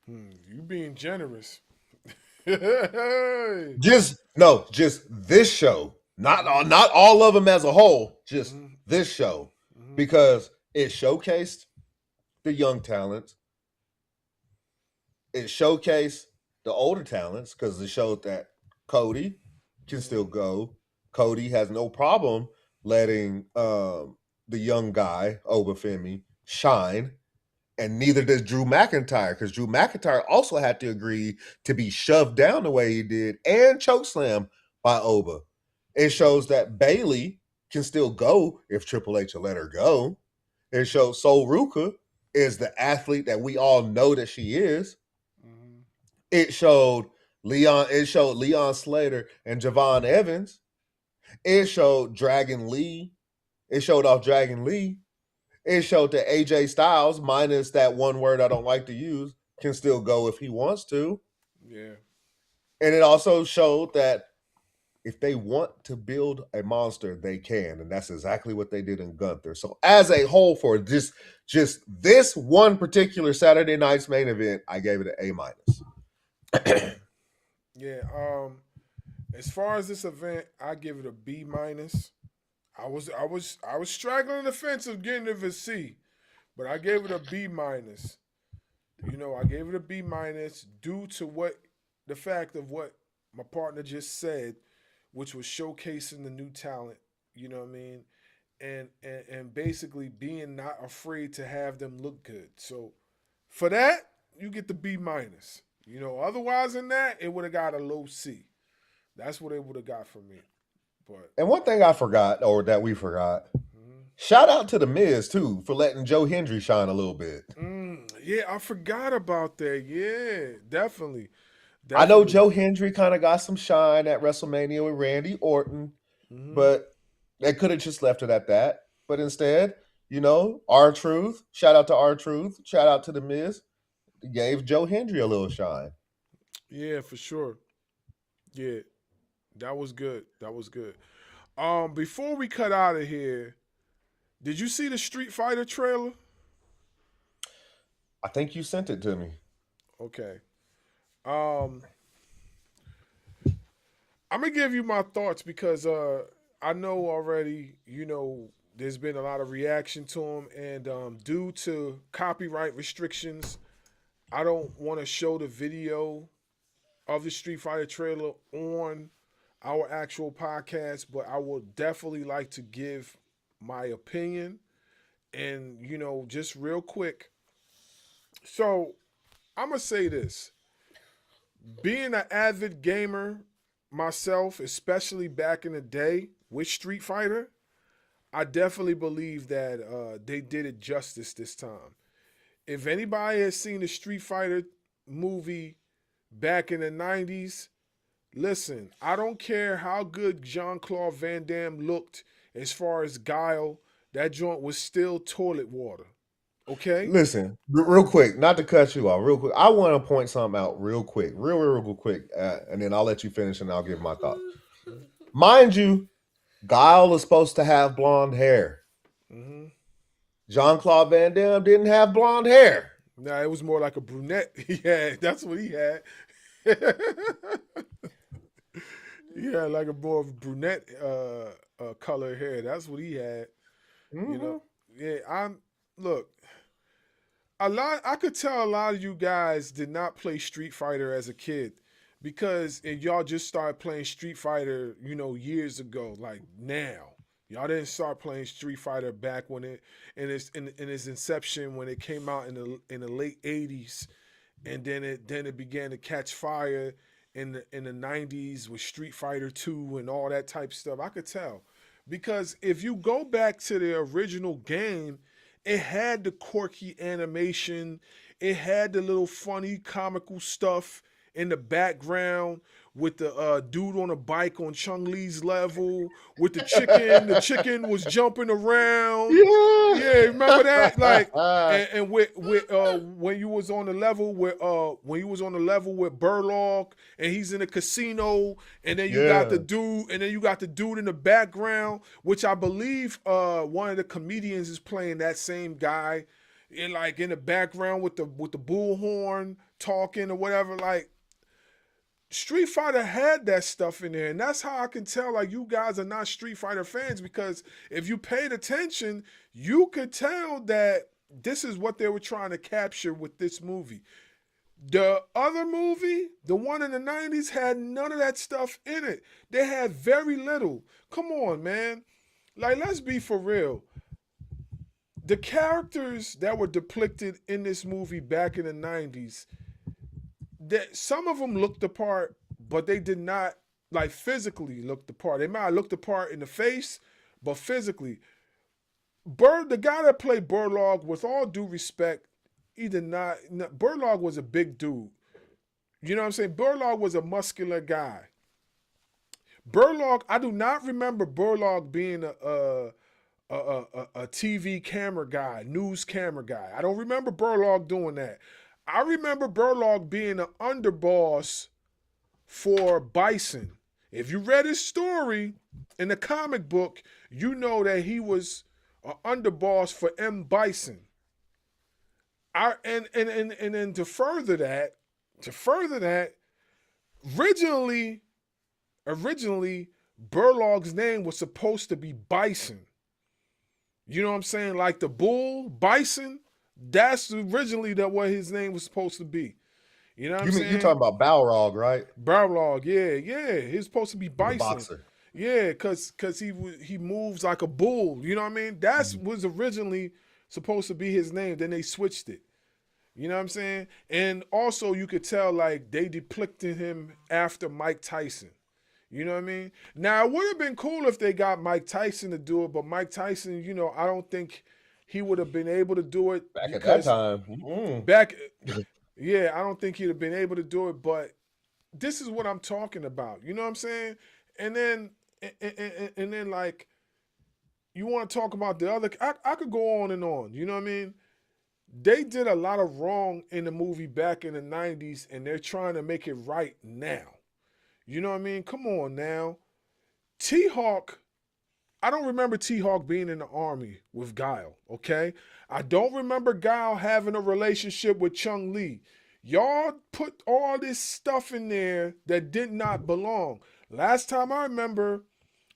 You being generous. Just this show. Not all of them as a whole, just this show. Because it showcased the young talents. It showcased the older talents because it showed that Cody can still go. Cody has no problem letting the young guy, Obafemi, shine. And neither does Drew McIntyre, because Drew McIntyre also had to agree to be shoved down the way he did and chokeslammed by Oba. It shows that Bayley can still go if Triple H will let her go. It shows Sol Ruka is the athlete that we all know that she is. It showed Leon Slater and Javon Evans. It showed Dragon Lee. It showed off Dragon Lee. It showed that AJ Styles, minus that one word I don't like to use, can still go if he wants to. Yeah. And it also showed that if they want to build a monster, they can. And that's exactly what they did in Gunther. So as a whole, for just this one particular Saturday night's main event, I gave it an A-. Yeah. As far as this event, I give it a B-. I was straggling the fence of getting it a C, but I gave it a B-. You know, I gave it a B- due to the fact of what my partner just said, which was showcasing the new talent. You know what I mean, and basically being not afraid to have them look good. So for that, you get the B-. You know, otherwise than that, it would have got a low C. That's what it would have got from me. But and one thing I forgot, or that we forgot, shout out to The Miz, too, for letting Joe Hendry shine a little bit. Yeah, I forgot about that. Yeah, definitely. I know Joe Hendry kind of got some shine at WrestleMania with Randy Orton, but they could have just left it at that. But instead, you know, R-Truth, shout out to R-Truth, shout out to The Miz, gave Joe Hendry a little shine. Yeah, for sure. Yeah, that was good. That was good. Before we cut out of here, did you see the Street Fighter trailer? I think you sent it to me. Okay. I'm gonna give you my thoughts because I know already, you know, there's been a lot of reaction to him, and due to copyright restrictions, I don't want to show the video of the Street Fighter trailer on our actual podcast, but I would definitely like to give my opinion. And, you know, just real quick. So, I'm going to say this. Being an avid gamer myself, especially back in the day with Street Fighter, I definitely believe that they did it justice this time. if anybody has seen the Street Fighter movie back in the 90s, listen, I don't care how good Jean-Claude Van Damme looked as far as guile, that joint was still toilet water. Okay? Listen, real quick, not to cut you off, real quick. I want to point something out real quick, real quick, and then I'll let you finish and I'll give my thought. Mind you, Guile is supposed to have blonde hair. Mm-hmm. Jean-Claude Van Damme didn't have blonde hair. Nah, it was more like a brunette. Yeah, that's what he had. Yeah, like a more brunette color hair. That's what he had. Mm-hmm. You know. Yeah, look. I could tell a lot of you guys did not play Street Fighter as a kid because y'all just started playing Street Fighter, years ago, like now. Y'all didn't start playing Street Fighter back when in its inception when it came out in the late 80s, and then it began to catch fire in the 90s with Street Fighter 2 and all that type stuff. I could tell. Because if you go back to the original game, it had the quirky animation. It had the little funny comical stuff in the background with the dude on a bike on Chun-Li's level with the chicken. The chicken was jumping around. Yeah, remember that? Like, and with when you was on the level with Burlock, and he's in a casino, and then you got the dude in the background, which I believe one of the comedians is playing that same guy, in the background with the bullhorn talking or whatever. Like, Street Fighter had that stuff in there, and that's how I can tell like you guys are not Street Fighter fans, because if you paid attention, you could tell that this is what they were trying to capture with this movie. The other movie, the one in the 90s, had none of that stuff in it. They had very little. Come on, man. Like, let's be for real. The characters that were depicted in this movie back in the 90s, some of them looked the part, but they did not physically look the part. They might have looked the part in the face, but physically. The guy that played Burlock, with all due respect, Burlock was a big dude. You know what I'm saying? Burlock was a muscular guy. Burlock, I do not remember Burlock being a TV camera guy, news camera guy. I don't remember Burlock doing that. I remember Burlock being an underboss for Bison. If you read his story in the comic book, you know that he was an underboss for M. Bison. And then to further that, originally Burlock's name was supposed to be Bison. You know what I'm saying? Like the bull, Bison. That's originally what his name was supposed to be. You know what I'm saying? You're talking about Balrog, right? Balrog, yeah. He's supposed to be Bison. The boxer. Yeah, because he moves like a bull. You know what I mean? That was originally supposed to be his name. Then they switched it. You know what I'm saying? And also you could tell like they depicted him after Mike Tyson. You know what I mean? Now, it would have been cool if they got Mike Tyson to do it, but Mike Tyson, I don't think he would have been able to do it. Back at that time. Yeah, I don't think he'd have been able to do it, but this is what I'm talking about. You know what I'm saying? And then like, you want to talk about the other, I could go on and on. You know what I mean? They did a lot of wrong in the movie back in the 90s, and they're trying to make it right now. You know what I mean? Come on now. T-Hawk, I don't remember T-Hawk being in the army with Guile, okay? I don't remember Guile having a relationship with Chun-Li. Y'all put all this stuff in there that did not belong. Last time I remember,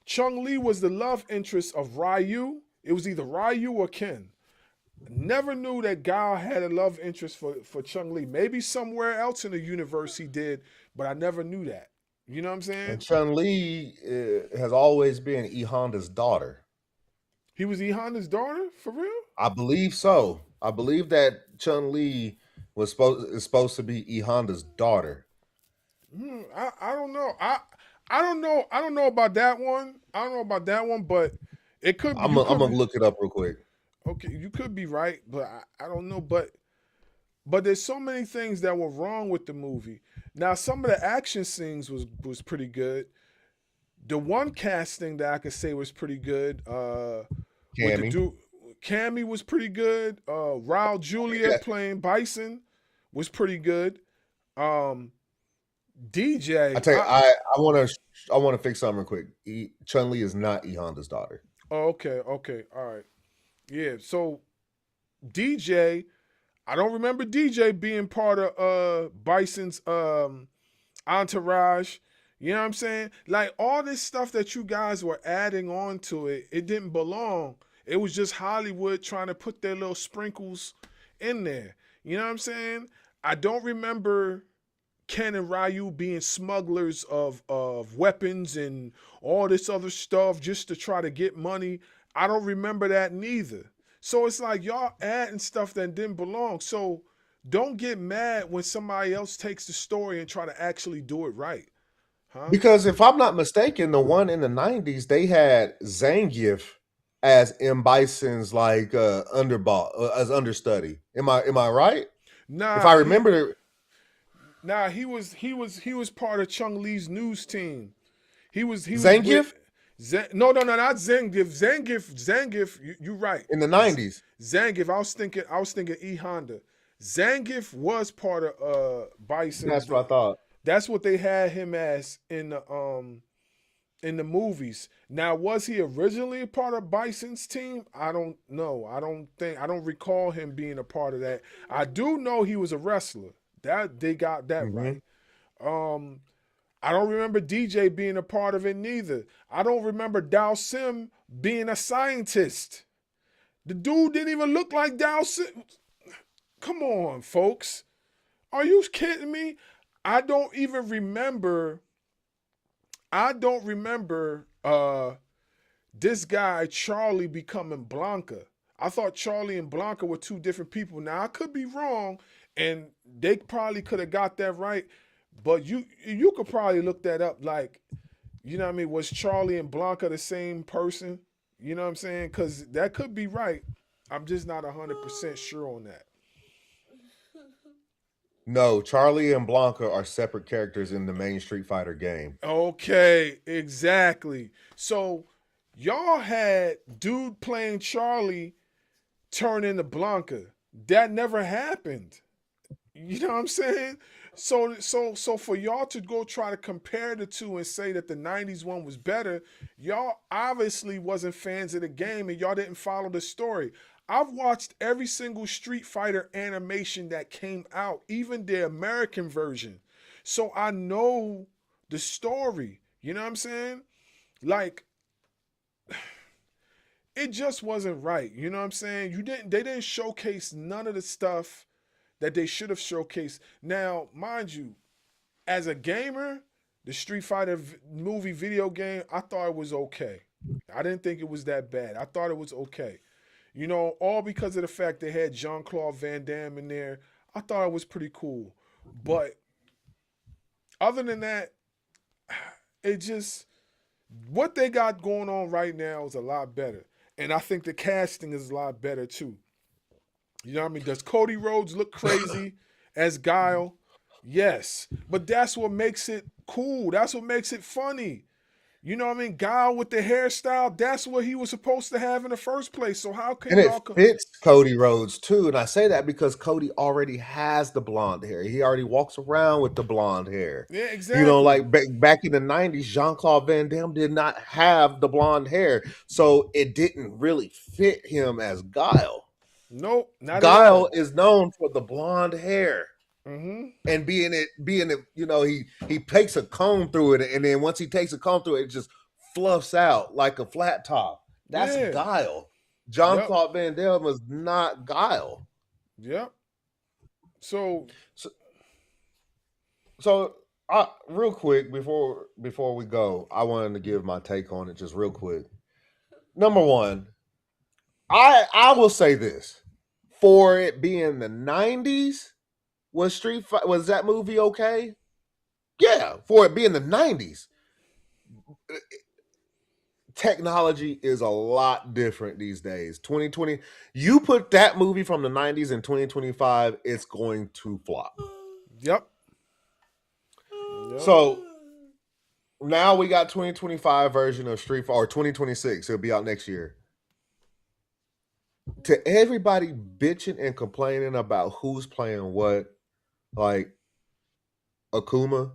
Chun-Li was the love interest of Ryu. It was either Ryu or Ken. Never knew that Guile had a love interest for Chun-Li. Maybe somewhere else in the universe he did, but I never knew that. You know what I'm saying? And Chun-Li has always been E Honda's daughter. He was E Honda's daughter? For real? I believe so. I believe that Chun-Li is supposed to be E Honda's daughter. I don't know. I don't know. I don't know about that one. I don't know about that one, but it could be. I'm gonna look it up real quick. Okay, you could be right, but I don't know. But But there's so many things that were wrong with the movie. Now, some of the action scenes was pretty good. The one casting that I could say was pretty good, with the Cammy. dude, Cammy was pretty good. Raul Julia Yeah. playing Bison was pretty good. DJ, I tell you, I want to fix something real quick. Chun-Li is not E Honda's daughter. oh, okay, all right, yeah. So DJ, I don't remember DJ being part of Bison's entourage. You know what I'm saying? Like all this stuff that you guys were adding on to it, it didn't belong. It was just Hollywood trying to put their little sprinkles in there. You know what I'm saying? I don't remember Ken and Ryu being smugglers of weapons and all this other stuff just to try to get money. I don't remember that neither. So it's like y'all adding stuff that didn't belong. So don't get mad when somebody else takes the story and try to actually do it right. Huh? Because if I'm not mistaken, the one in the 90s, they had Zangief as M. Bison's like as understudy. Am I right? If Nah, I remember, he was part of Chung Lee's news team. He was Zangief No, not Zangief. Zangief. You right. in the 90s. Zangief. I was thinking E Honda. Zangief was part of Bison. That's what I thought. That's what they had him as in the movies. Now, was he originally a part of Bison's team? I don't know. I don't recall him being a part of that. I do know he was a wrestler. That they got that right. I don't remember DJ being a part of it neither. I don't remember Dao Sim being a scientist. The dude didn't even look like Dao Sim. Come on, folks. Are you kidding me? I don't even remember. I don't remember this guy Charlie becoming Blanca. I thought Charlie and Blanca were two different people. Now I could be wrong, and they probably could have got that right. But you could probably look that up. Like, you know what I mean? Was Charlie and Blanca the same person? You know what I'm saying? Because that could be right. I'm just not 100% sure on that. No, Charlie and Blanca are separate characters in the main Street Fighter game. Okay, exactly. So y'all had dude playing Charlie turn into Blanca. That never happened. You know what I'm saying? So for y'all to go try to compare the two and say that the 90s one was better, y'all obviously wasn't fans of the game and y'all didn't follow the story. I've watched every single Street Fighter animation that came out, even the American version. So I know the story. You know what I'm saying? Like, it just wasn't right. You know what I'm saying? They didn't showcase none of the stuff that they should have showcased. Now, mind you, as a gamer, the Street Fighter movie video game, I thought it was okay. I didn't think it was that bad. I thought it was okay. You know, all because of the fact they had Jean-Claude Van Damme in there. I thought it was pretty cool. But other than that, it just, what they got going on right now is a lot better. And I think the casting is a lot better too. You know what I mean? Does Cody Rhodes look crazy as Guile? Yes. But that's what makes it cool. That's what makes it funny. You know what I mean? Guile with the hairstyle, that's what he was supposed to have in the first place. So how can And it y'all fits Cody Rhodes too. And I say that because Cody already has the blonde hair. He already walks around with the blonde hair. Yeah, exactly. You know, like back in the 90s, Jean-Claude Van Damme did not have the blonde hair. So it didn't really fit him as Guile. Nope, not Guile is known for the blonde hair. Mm-hmm. And being it, you know, he takes a comb through it, and then once he takes a comb through it, it just fluffs out like a flat top. That's Guile. Jean-Claude Van Damme was not Guile. Yep. So real quick before we go, I wanted to give my take on it just real quick. Number one, I will say this: for it being the 90s. Was that movie okay? Yeah, for it being the 90s. technology is a lot different these days. 2020, you put that movie from the 90s in 2025, it's going to flop. Yep. So now we got 2025 version of Street Fighter, or 2026. It'll be out next year. To everybody bitching and complaining about who's playing what, like Akuma,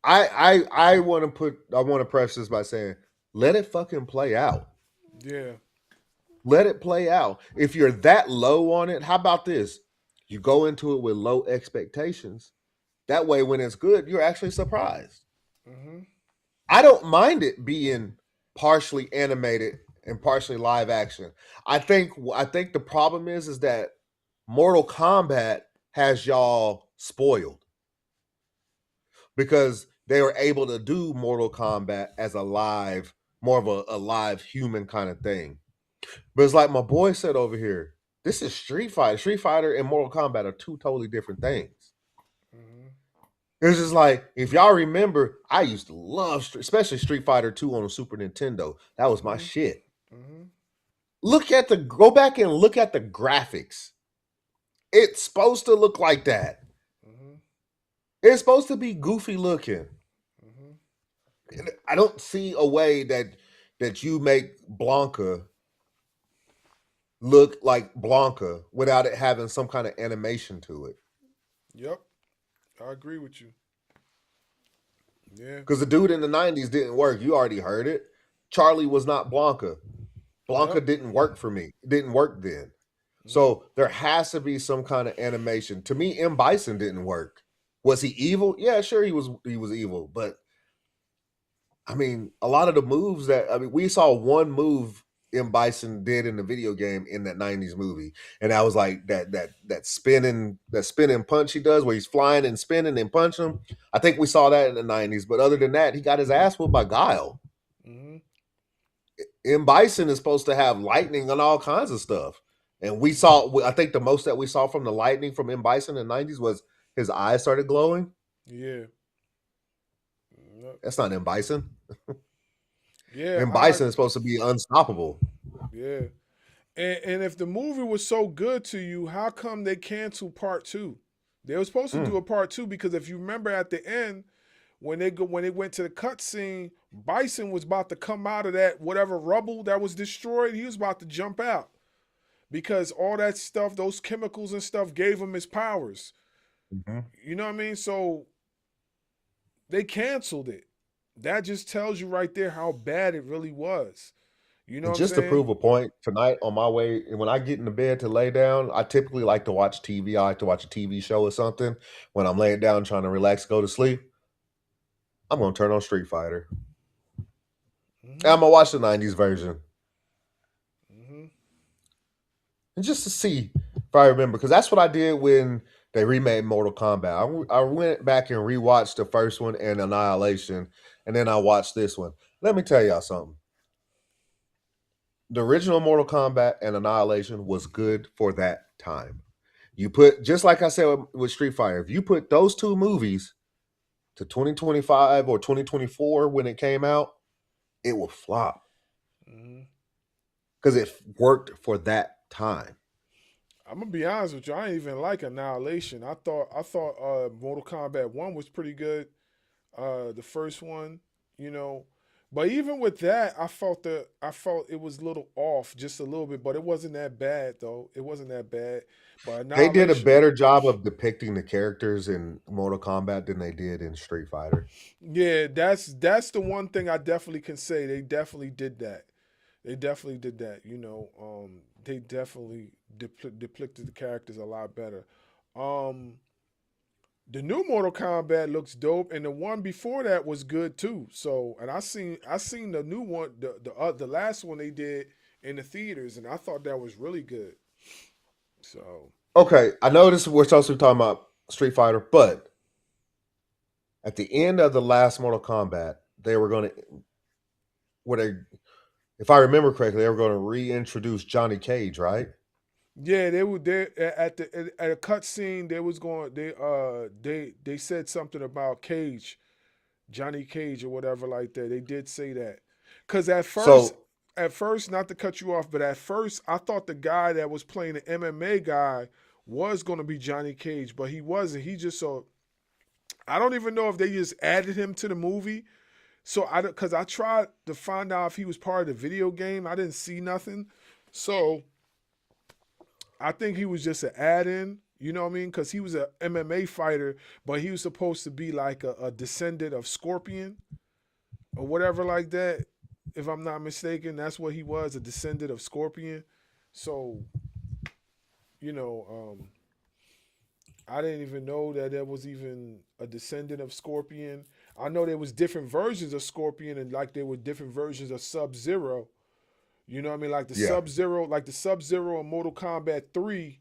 I want to preface this by saying, let it fucking play out. Yeah. Let it play out. If you're that low on it, how about this? You go into it with low expectations. That way, when it's good, you're actually surprised. Mm-hmm. I don't mind it being partially animated and partially live action. I think the problem is that Mortal Kombat has y'all spoiled because they were able to do Mortal Kombat as more of a live human kind of thing. But it's like my boy said over here, this is Street Fighter. Street Fighter and Mortal Kombat are two totally different things. Mm-hmm. It's just like, if y'all remember, I used to love, especially Street Fighter 2 on the Super Nintendo. That was my shit. Mm-hmm. Go back and look at the graphics. It's supposed to look like that. Mm-hmm. It's supposed to be goofy looking. Mm-hmm. And I don't see a way that you make Blanca look like Blanca without it having some kind of animation to it. Yep. I agree with you. Yeah. Because the dude in the 90s didn't work. You already heard it. Charlie was not Blanca. Blanca Yep. didn't work for me. It didn't work then. So there has to be some kind of animation. To me, M. Bison didn't work. Was he evil? Yeah, sure, he was evil. But I mean, a lot of the moves we saw one move M. Bison did in the video game in that 90s movie. And that was like that spinning punch he does where he's flying and spinning and punching him. I think we saw that in the 90s. But other than that, he got his ass whooped by Guile. Mm-hmm. M. Bison is supposed to have lightning and all kinds of stuff. And I think the most that we saw from the lightning from M. Bison in the 90s was his eyes started glowing. Yeah. Yep. That's not M. Bison. Yeah. M. Bison is supposed to be unstoppable. Yeah. And if the movie was so good to you, how come they canceled part 2? They were supposed to do a part 2 because if you remember at the end, when they went to the cut scene, Bison was about to come out of that whatever rubble that was destroyed. He was about to jump out because all that stuff, those chemicals and stuff, gave him his powers. Mm-hmm. You know what I mean? So they canceled it. That just tells you right there how bad it really was. You know And what I'm just to saying? prove a point, tonight on my way, when I get into bed to lay down, I typically like to watch TV. I like to watch a TV show or something. When I'm laying down trying to relax, go to sleep, I'm going to turn on Street Fighter. Mm-hmm. And I'm going to watch the 90s version. Mm-hmm. And just to see if I remember, because that's what I did when they remade Mortal Kombat. I went back and rewatched the first one and Annihilation, and then I watched this one. Let me tell y'all something. The original Mortal Kombat and Annihilation was good for that time. You put, just like I said with Street Fighter, if you put those two movies to 2025 or 2024 when it came out, it will flop. Because it worked for that time. I'm gonna be honest with you. I ain't even like Annihilation. I thought Mortal Kombat 1 was pretty good. The first one, you know. But even with that, I felt it was a little off, just a little bit, but it wasn't that bad though. It wasn't that bad. But They did a Annihilation, better job of depicting the characters in Mortal Kombat than they did in Street Fighter. yeah, that's the one thing I definitely can say. They definitely did that. They definitely did that. You know, they definitely depicted the characters a lot better. The new Mortal Kombat looks dope, and the one before that was good too. So, and I seen the new one, the last one they did in the theaters, and I thought that was really good. So, Okay, I know we're supposed to be talking about Street Fighter, but at the end of the last Mortal Kombat, they were going to, if I remember correctly, they were going to reintroduce Johnny Cage, right? yeah, they were there at a cut scene. They said something about Cage, Johnny Cage or whatever like that. They did say that Because So at first, not to cut you off, but at first, I thought the guy that was playing the MMA guy was going to be Johnny Cage, but he wasn't. He just so I don't even know if they just added him to the movie. So because I tried to find out if he was part of the video game, I didn't see nothing. So I think he was just an add-in. You know what I mean? Because he was a MMA fighter, but he was supposed to be like a descendant of Scorpion or whatever like that. If I'm not mistaken, that's what he was, a descendant of Scorpion. So, you know, I didn't even know that there was even a descendant of Scorpion. I know there was different versions of Scorpion, and like there were different versions of Sub-Zero. You know what I mean? Like the yeah, Sub-Zero, like the Sub-Zero in Mortal Kombat 3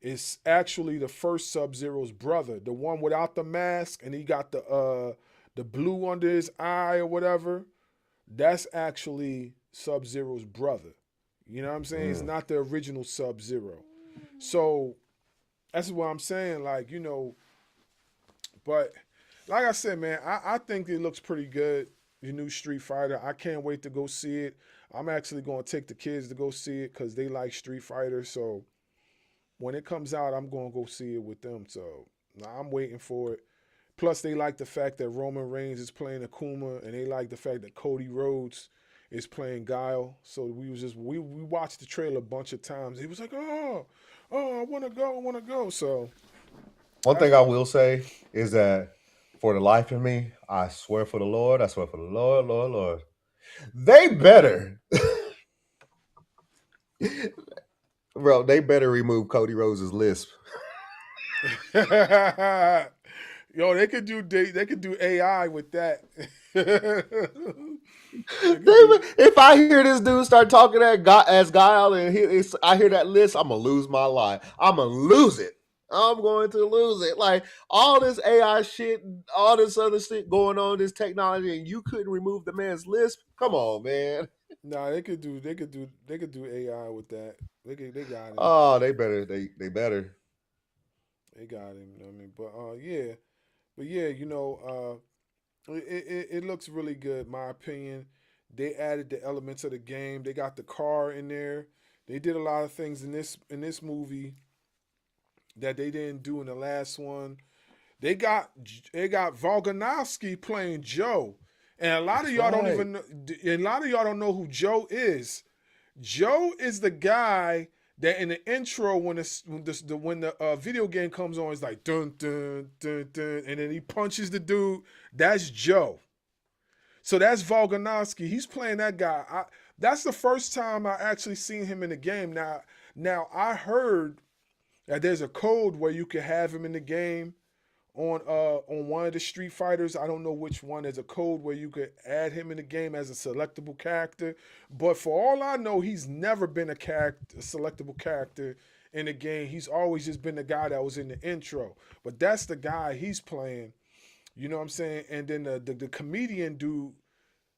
is actually the first Sub-Zero's brother, the one without the mask, and he got the blue under his eye or whatever. That's actually Sub-Zero's brother. You know what I'm saying? It's not the original Sub-Zero. So that's what I'm saying. Like, you know, but like I said, man, I think it looks pretty good. The new Street Fighter. I can't wait to go see it. I'm actually going to take the kids to go see it because they like Street Fighter. So when it comes out, I'm going to go see it with them. So I'm waiting for it. Plus, they like the fact that Roman Reigns is playing Akuma, and they like the fact that Cody Rhodes is playing Guile. So we watched the trailer a bunch of times. He was like, oh, I want to go. So one thing I will say is that for the life of me, I swear for the Lord, Lord, they better, bro, they better remove Cody Rhodes' lisp. yo, they could do AI with that. If I hear this dude start talking as Guile and I hear that list, I'm gonna lose my life. I'm gonna lose it. I'm going to lose it. Like all this AI shit, all this other shit going on, this technology, and you couldn't remove the man's lisp. Come on, man. Nah, they could do AI with that. They got him. Oh, they better. They better. They got him. You know what I mean? But yeah, you know, it looks really good. My opinion. They added the elements of the game. They got the car in there. They did a lot of things in this movie that they didn't do in the last one. They got Volkanovski playing Joe, and a lot That's of y'all don't right. even know. A lot of y'all don't know who Joe is. Joe is the guy that in the intro when the video game comes on, it's like dun dun dun dun, and then he punches the dude. That's Joe. So that's Volkanovski. He's playing that guy. That's the first time I actually seen him in the game. Now I heard that there's a code where you can have him in the game on one of the Street Fighters. I don't know which one. There's a code where you could add him in the game as a selectable character. But for all I know, he's never been a selectable character in the game. He's always just been the guy that was in the intro. But that's the guy he's playing. You know what I'm saying? And then the comedian dude,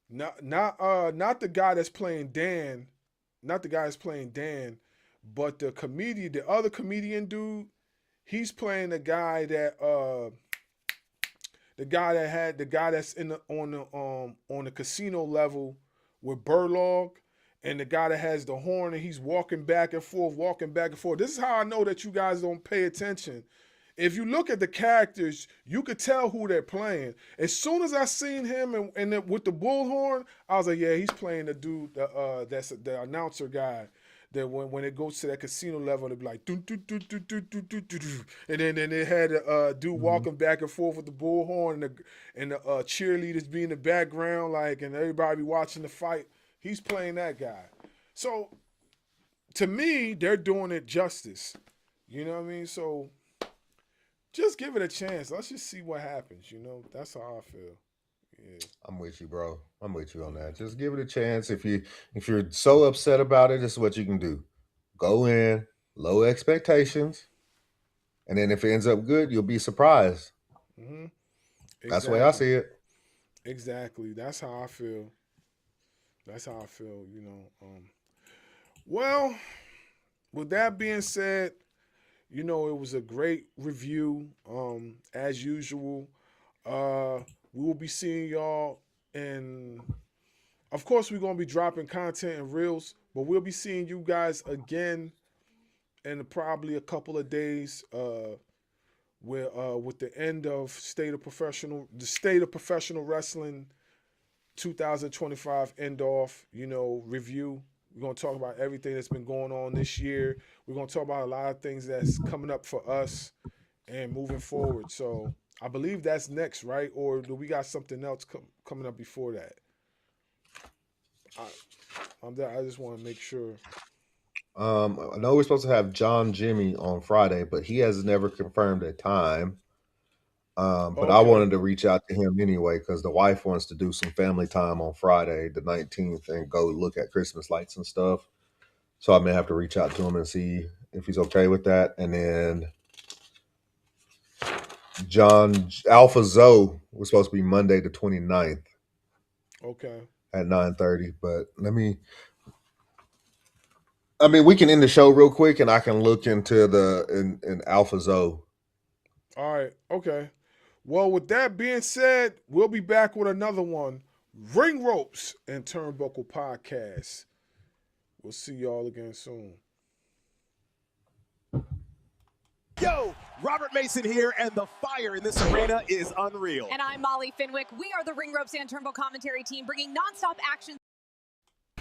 not the guy that's playing Dan, not the guy that's playing Dan, but the other comedian dude, he's playing the guy that's on the casino level with Burlog, and the guy that has the horn, and he's walking back and forth. This is how I know that you guys don't pay attention. If you look at the characters, you could tell who they're playing. As soon as I seen him and with the bullhorn, I was like, yeah, he's playing the dude that's the announcer guy. That when it goes to that casino level, it'll be like, doo, doo, doo, doo, doo, doo, doo, doo, doo. And then they had a dude walking back and forth with the bullhorn, and the cheerleaders be in the background, like, and everybody be watching the fight. He's playing that guy. So to me, they're doing it justice. You know what I mean? So just give it a chance. Let's just see what happens. You know, that's how I feel. Yeah. I'm with you, bro. I'm with you on that. Just give it a chance. If you're so upset about it, this is what you can do. Go in, low expectations, and then if it ends up good, you'll be surprised. Mm-hmm. That's the way I see it. Exactly. That's how I feel. You know. Well, with that being said, you know, it was a great review. As usual. We will be seeing y'all in Of course, we're going to be dropping content and reels, but we'll be seeing you guys again in probably a couple of days with the end of the State of Professional Wrestling 2025 end off, review. We're going to talk about everything that's been going on this year. We're going to talk about a lot of things that's coming up for us and moving forward. So I believe that's next, right? Or do we got something else coming up before that? I just want to make sure. I know we're supposed to have John Jimmy on Friday, but he has never confirmed a time. But I wanted to reach out to him anyway because the wife wants to do some family time on Friday, the 19th, and go look at Christmas lights and stuff. So I may have to reach out to him and see if he's okay with that. And then John Alpha Zoe was supposed to be Monday the 29th. Okay. At 9:30. But we can end the show real quick and I can look into in Alpha Zoe. All right. Okay. Well, with that being said, we'll be back with another one. Ring Ropes and Turnbuckle Podcast. We'll see y'all again soon. Yo, Robert Mason here, and the fire in this arena is unreal. And I'm Molly Finwick. We are the Ring Ropes and Turnbuckle commentary team, bringing nonstop action.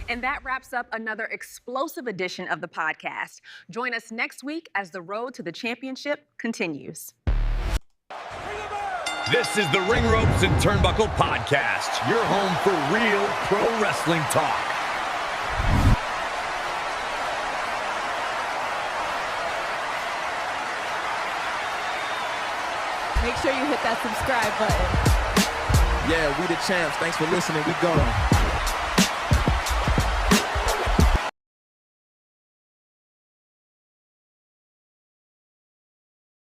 And that wraps up another explosive edition of the podcast. Join us next week as the road to the championship continues. This is the Ring Ropes and Turnbuckle Podcast, your home for real pro wrestling talk. Make sure you hit that subscribe button. Yeah, we the champs. Thanks for listening. We gone.